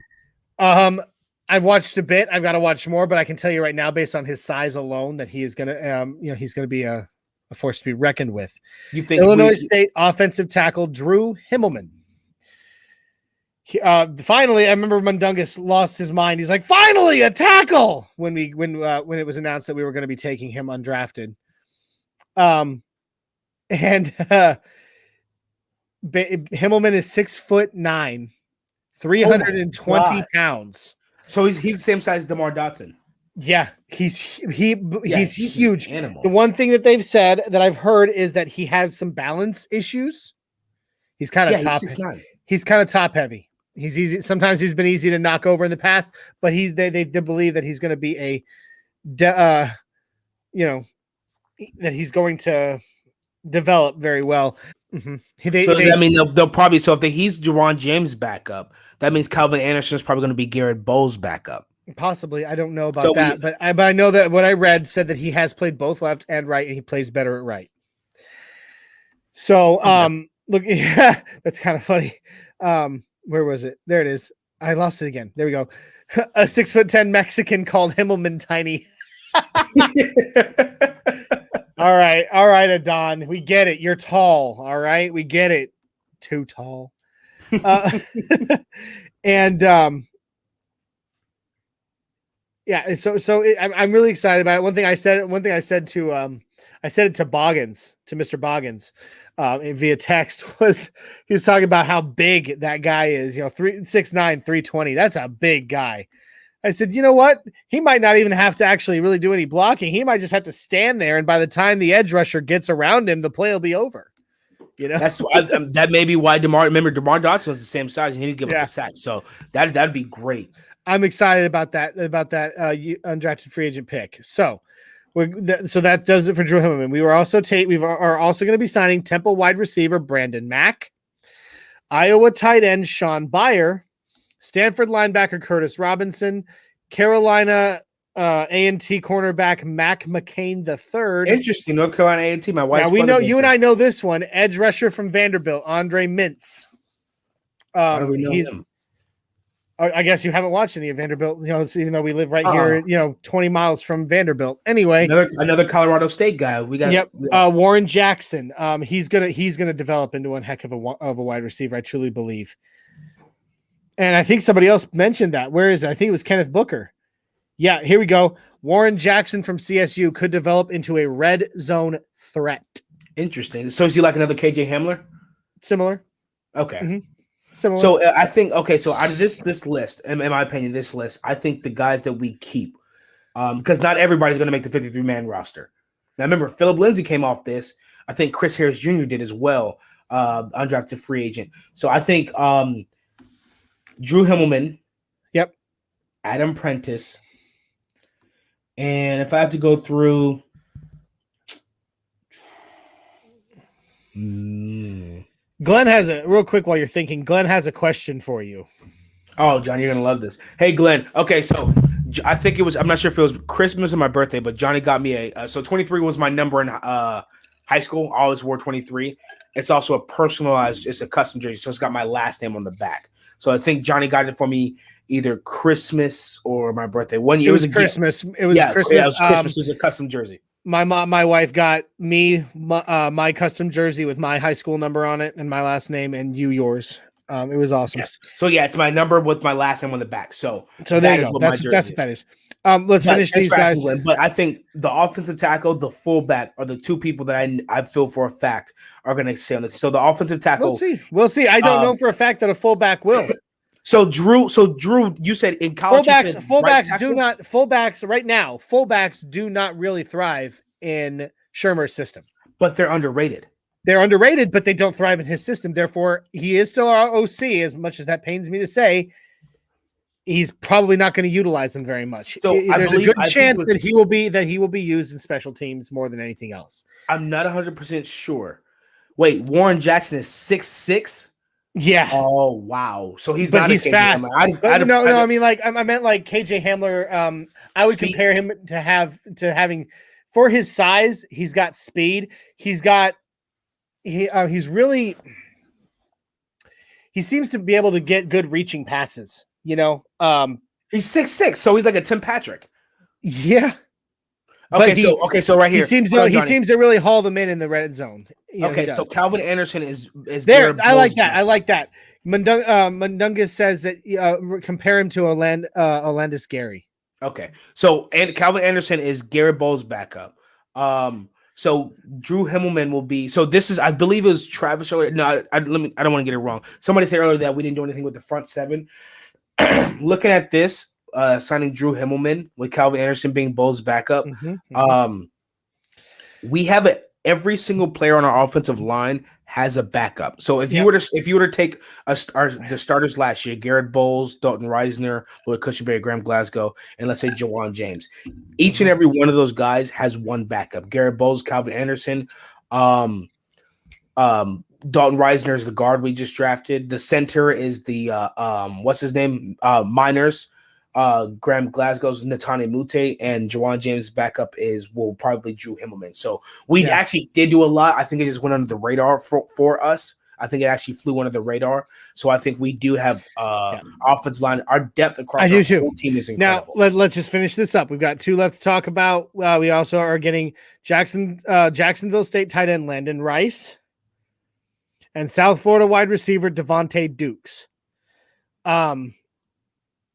I've watched a bit. I've got to watch more, but I can tell you right now, based on his size alone, that he is going to, he's going to be a force to be reckoned with. You think Illinois State offensive tackle Drew Himmelman? Finally, I remember Mundungus lost his mind. He's like, "Finally, a tackle!" When it was announced that we were going to be taking him undrafted. Himmelman is 6'9", 320 pounds. So he's the same size as DeMar Dotson. Yeah, he's huge. Animal. The one thing that they've said that I've heard is that he has some balance issues. He's kind of top. He's kind of top heavy. He's easy. Sometimes he's been easy to knock over in the past, but they believe that he's going to be that he's going to develop very well. Mm-hmm. They'll probably. So if he's Juwan James' backup, that means Calvin Anderson is probably going to be Garrett Bowles' backup. Possibly, I don't know about that, but I know that what I read said that he has played both left and right, and he plays better at right. So, look, yeah, that's kind of funny. Where was it? There it is. I lost it again. There we go. A 6'10" Mexican called Himmelman tiny. All right, Adon. We get it. You're tall. All right, we get it. Too tall. And yeah, I'm really excited about it. One thing I said to Boggins, to Mr. Boggins, via text was he was talking about how big that guy is. 6'9", 320. That's a big guy. I said, you know what? He might not even have to actually really do any blocking. He might just have to stand there, and by the time the edge rusher gets around him, the play will be over. That's that may be why DeMar Dotson was the same size and he didn't give up a sack. So that'd be great. I'm excited about that undrafted free agent pick. So that does it for Drew Himmelman. We are also going to be signing Temple wide receiver Brandon Mack, Iowa tight end Sean Byer, Stanford linebacker Curtis Robinson, Carolina A&T cornerback Mac McCain III. Interesting, North Carolina A&T. My wife. Now we know you and I know this one. Edge rusher from Vanderbilt, Andre Mintz. How do we know him? I guess you haven't watched any of Vanderbilt, even though we live right here, 20 miles from Vanderbilt. Anyway, another Colorado State guy. We got. Yep. Warren Jackson. He's gonna develop into one heck of a wide receiver. I truly believe. And I think somebody else mentioned that. Where is it? I think it was Kenneth Booker. Yeah, here we go. Warren Jackson from CSU could develop into a red zone threat. Interesting. So is he like another KJ Hamler? Similar. Okay. Mm-hmm. Similar. So I think so out of this list, in my opinion, I think the guys that we keep, because not everybody's going to make the 53-man roster. Now remember, Philip Lindsay came off this. I think Chris Harris Jr. did as well, undrafted free agent. So I think Drew Himmelman. Yep. Adam Prentice. And if I have to go through, Glenn has real quick while you're thinking. Glenn has a question for you. Oh, John, you're gonna love this. Hey, Glenn. Okay, so I think it was. I'm not sure if it was Christmas or my birthday, but Johnny got me so 23 was my number in high school. I always wore 23. It's also a personalized. It's a custom jersey, so it's got my last name on the back. So I think Johnny got it for me either Christmas or my birthday. One year it was Christmas. Christmas. It was Christmas. It was a custom jersey. My wife got me my custom jersey with my high school number on it and my last name, and yours. It was awesome. Yes. So yeah, it's my number with my last name on the back. So there you go. That's what that is. Let's finish these guys. But I think the offensive tackle, the fullback, are the two people that I feel for a fact are going to stay on this. So the offensive tackle, we'll see. I don't know for a fact that a fullback will. So Drew, you said in college, fullbacks do not really thrive in Shermer's system, but they're underrated. They're underrated, but they don't thrive in his system. Therefore, he is still our OC. As much as that pains me to say, he's probably not going to utilize them very much. So there's a good chance that he will be used in special teams more than anything else. I'm not 100% sure. Wait, Warren Jackson is 6'6". Yeah. Oh wow. So he's fast. I mean, like I meant like KJ Hamler. I would compare him to having for his size. He's got speed. He seems to be able to get good reaching passes. He's 6'6", so he's like a Tim Patrick. Yeah. Okay, so right here, he seems to really haul them in the red zone. So Calvin Anderson is there. I like that. Mundungus says that compare him to Olandis Gary. Okay, so Calvin Anderson is Garrett Bowles' backup. So Drew Himmelman will be. So this is, I believe it was Travis earlier. No, I don't want to get it wrong. Somebody said earlier that we didn't do anything with the front seven. Looking at this. Signing Drew Himmelman with Calvin Anderson being Bowles' backup. We have every single player on our offensive line has a backup. So if you were to take the starters last year, Garrett Bowles, Dalton Reisner, Lloyd Cushenberry, Graham Glasgow, and let's say Jawan James, each and every one of those guys has one backup. Garrett Bowles, Calvin Anderson, Dalton Reisner is the guard we just drafted. The center is the what's his name? Miners. Graham Glasgow's Natane Mute, and Jawan James' backup will probably Drew Himmelman. So we actually did do a lot. I think it just went under the radar for us. I think it actually flew under the radar. So I think we do have offensive line. Our depth across our whole team is incredible. Now let's just finish this up. We've got 2 left to talk about. We also are getting Jacksonville State tight end Landon Rice and South Florida wide receiver Devontae Dukes.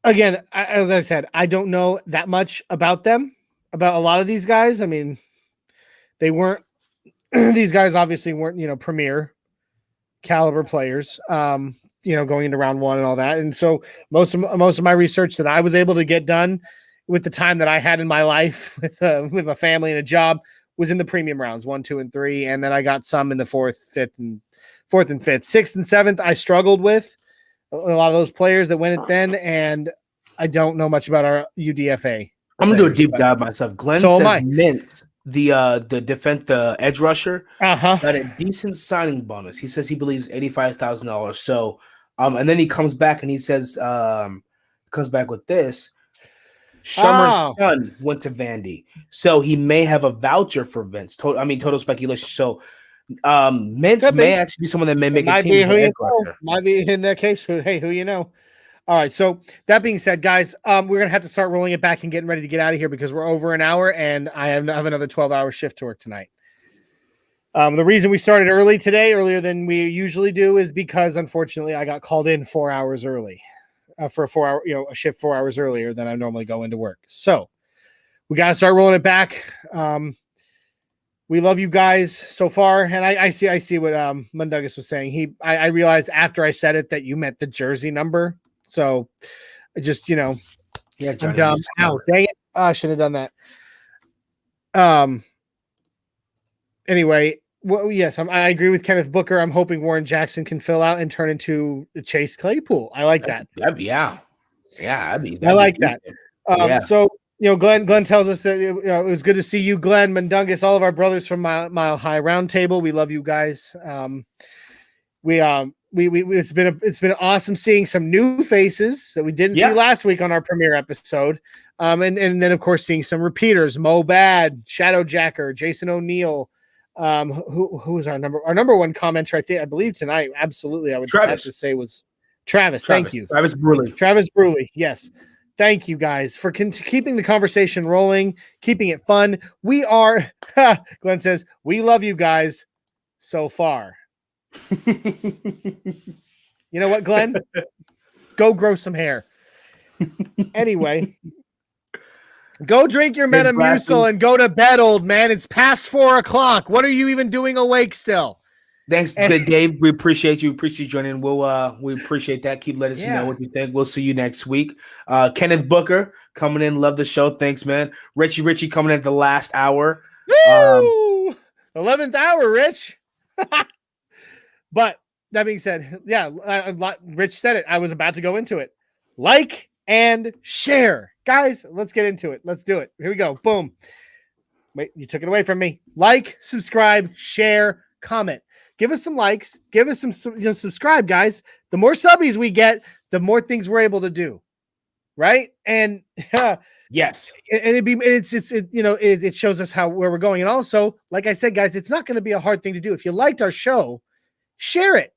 Again, as I said, I don't know that much about them, about a lot of these guys. I mean, they weren't, these guys obviously weren't, premier caliber players, going into round 1 and all that. And so most of my research that I was able to get done with the time that I had in my life with my family and a job was in the premium rounds 1, 2, and 3. And then I got some in the 4th and 5th, 6th and 7th. I struggled with a lot of those players that went it then, and I don't know much about our UDFA. I'm gonna do a deep dive myself. Glenn says Mintz, the edge rusher, got a decent signing bonus. He says he believes $85,000. So, and then he comes back and he says, comes back with this. Shermer's son went to Vandy, so he may have a voucher for Vince. Total speculation. So, Mintz may actually be someone that may make a team. Might be in that case. Who you know? All right. So that being said, guys, we're gonna have to start rolling it back and getting ready to get out of here because we're over an hour, and I have another 12-hour shift to work tonight. The reason we started earlier than we usually do, is because unfortunately I got called in 4 hours early for a 4 hour, a shift 4 hours earlier than I normally go into work. So we got to start rolling it back. We love you guys so far. And I see what Mundungus was saying. I realized after I said it that you meant the jersey number. So I just, yeah, I'm dumb. Ow, dang it. I should have done that. Anyway, well, yes, I agree with Kenneth Booker. I'm hoping Warren Jackson can fill out and turn into Chase Claypool. I like that. Yeah. I like that. So, Glenn tells us that it was good to see you, Glenn, Mundungus, all of our brothers from Mile High Roundtable. We love you guys. It's been awesome seeing some new faces that we didn't see last week on our premiere episode. And then of course seeing some repeaters: Mo Bad, Shadow Jacker, Jason O'Neill. Who was our number one commenter? I believe tonight. Absolutely, I would have to say was Travis. Thank you, Travis Bruley. Yes. Thank you guys for keeping the conversation rolling, keeping it fun. We are, Glenn says, we love you guys so far. You know what, Glenn? Go grow some hair. Anyway, go drink your Metamucil and go to bed, old man. It's past 4 o'clock. What are you even doing awake still? Thanks, Dave. We appreciate you. Appreciate you joining. We appreciate that. Keep letting us know what you think. We'll see you next week. Kenneth Booker coming in. Love the show. Thanks, man. Richie coming in at the last hour. Woo! 11th hour, Rich. But that being said, Rich said it. I was about to go into it. Like and share. Guys, let's get into it. Let's do it. Here we go. Boom. Wait, you took it away from me. Like, subscribe, share, comment. Give us some likes. Give us some subscribe, guys. The more subbies we get, the more things we're able to do. Right? And yes. And it shows us where we're going. And also, like I said, guys, it's not going to be a hard thing to do. If you liked our show, share it.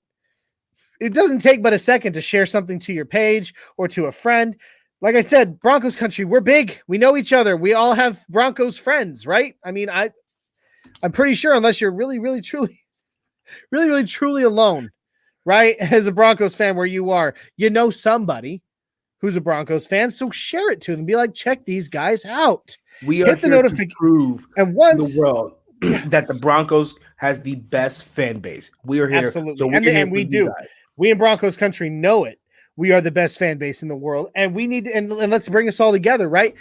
It doesn't take but a second to share something to your page or to a friend. Like I said, Broncos country, we're big. We know each other. We all have Broncos friends, right? I mean, I'm pretty sure unless you're really, really, truly alone, right? As a Broncos fan where you are, somebody who's a Broncos fan. So share it to them. Be like, check these guys out. We are here to prove to the world that the Broncos has the best fan base. We are here. Absolutely. So and we do. We in Broncos country know it. We are the best fan base in the world. And we need and let's bring us all together, right?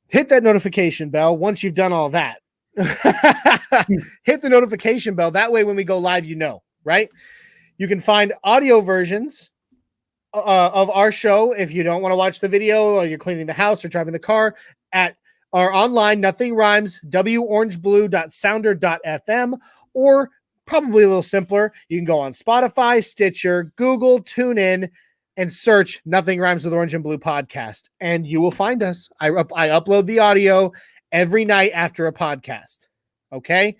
Hit that notification bell once you've done all that. Hit the notification bell. That way when we go live, right? You can find audio versions of our show if you don't want to watch the video or you're cleaning the house or driving the car at our online Nothing Rhymes worangeblue.sounder.fm, or probably a little simpler, you can go on Spotify, Stitcher, Google, TuneIn, and search Nothing Rhymes with Orange and Blue podcast, and you will find us. I upload the audio every night after a podcast. Okay.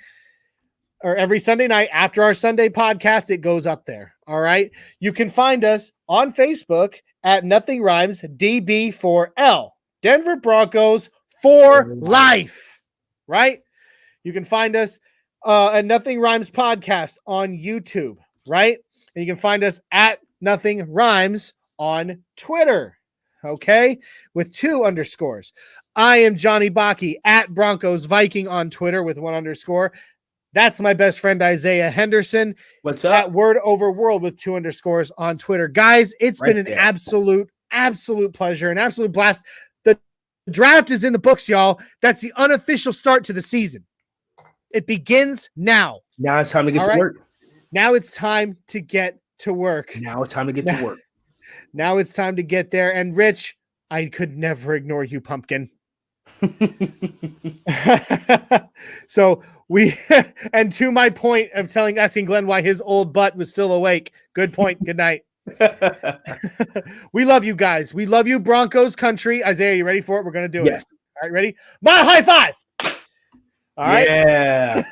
or every Sunday night after our Sunday podcast, it goes up there. All right. You can find us on Facebook at Nothing Rhymes DB4L, Denver Broncos for life. Right. You can find us at Nothing Rhymes podcast on YouTube. Right. And you can find us at Nothing Rhymes on Twitter. Okay. With 2 underscores. I am Johnny Baki at Broncos Viking on Twitter with 1 underscore. That's my best friend, Isaiah Henderson. What's up? At Word Over World with 2 underscores on Twitter. Guys, it's been an absolute pleasure, an absolute blast. The draft is in the books, y'all. That's the unofficial start to the season. It begins now. Now it's time to get to work. Now it's time to get to work. Now it's time to get to work. Now it's time to get there. And Rich, I could never ignore you, pumpkin. So we, and to my point of asking Glenn why his old butt was still awake. Good point. Good night. We love you guys. We love you, Broncos country. Isaiah, you ready for it? We're going to do it. All right, ready? Mile high five. All right. Yeah.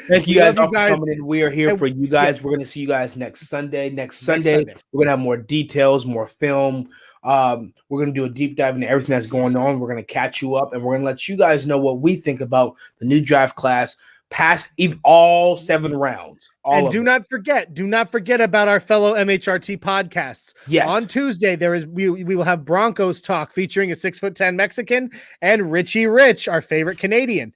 Thank you guys all for coming in. We are here for you guys. We're going to see you guys next Sunday. Next Sunday, we're going to have more details, more film. We're going to do a deep dive into everything that's going on. We're going to catch you up, and we're going to let you guys know what we think about the new draft class past all 7 rounds. And do not forget about our fellow MHRT podcasts. Yes. On Tuesday, we will have Broncos Talk featuring a 6'10" Mexican and Richie Rich, our favorite Canadian.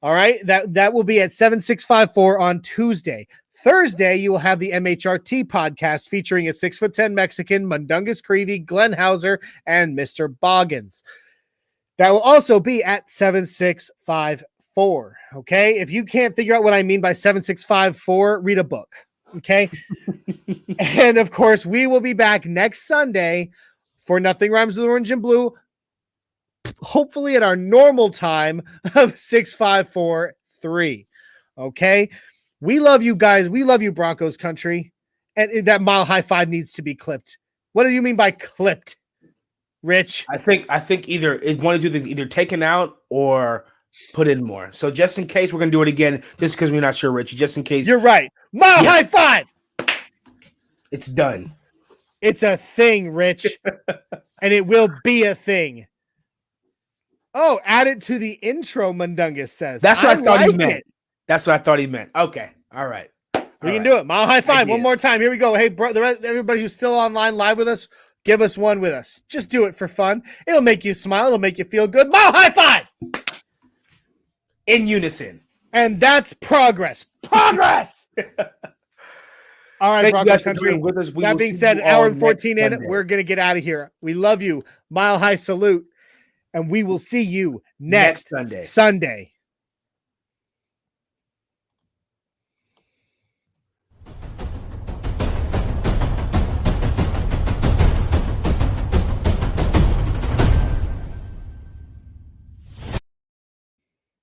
All right. That will be at 7654 on Tuesday. Thursday, you will have the MHRT podcast featuring a 6'10" Mexican, Mundungus Creevy, Glenn Hauser, and Mr. Boggins. That will also be at 7654. Okay. If you can't figure out what I mean by 7654, read a book. Okay. And of course, we will be back next Sunday for Nothing Rhymes with Orange and Blue. Hopefully at our normal time of 6543. Okay. We love you guys. We love you, Broncos country. And that mile high five needs to be clipped. What do you mean by clipped, Rich? I think either one of 2 things, either taken out or put in more. So just in case, we're going to do it again, just because we're not sure, Rich. Just in case. You're right. Mile high five. It's done. It's a thing, Rich. And it will be a thing. Oh, add it to the intro, Mundungus says. That's what I thought he meant. That's what I thought he meant. Okay. All right. We can do it. Mile high five. One more time. Here we go. Hey, everybody who's still online live with us, give us one with us. Just do it for fun. It'll make you smile. It'll make you feel good. Mile high five. In unison. And that's progress. Progress. All right, Broncos country. With us. That being said, hour and 14 in, we're going to get out of here. We love you. Mile high salute. And we will see you next Sunday.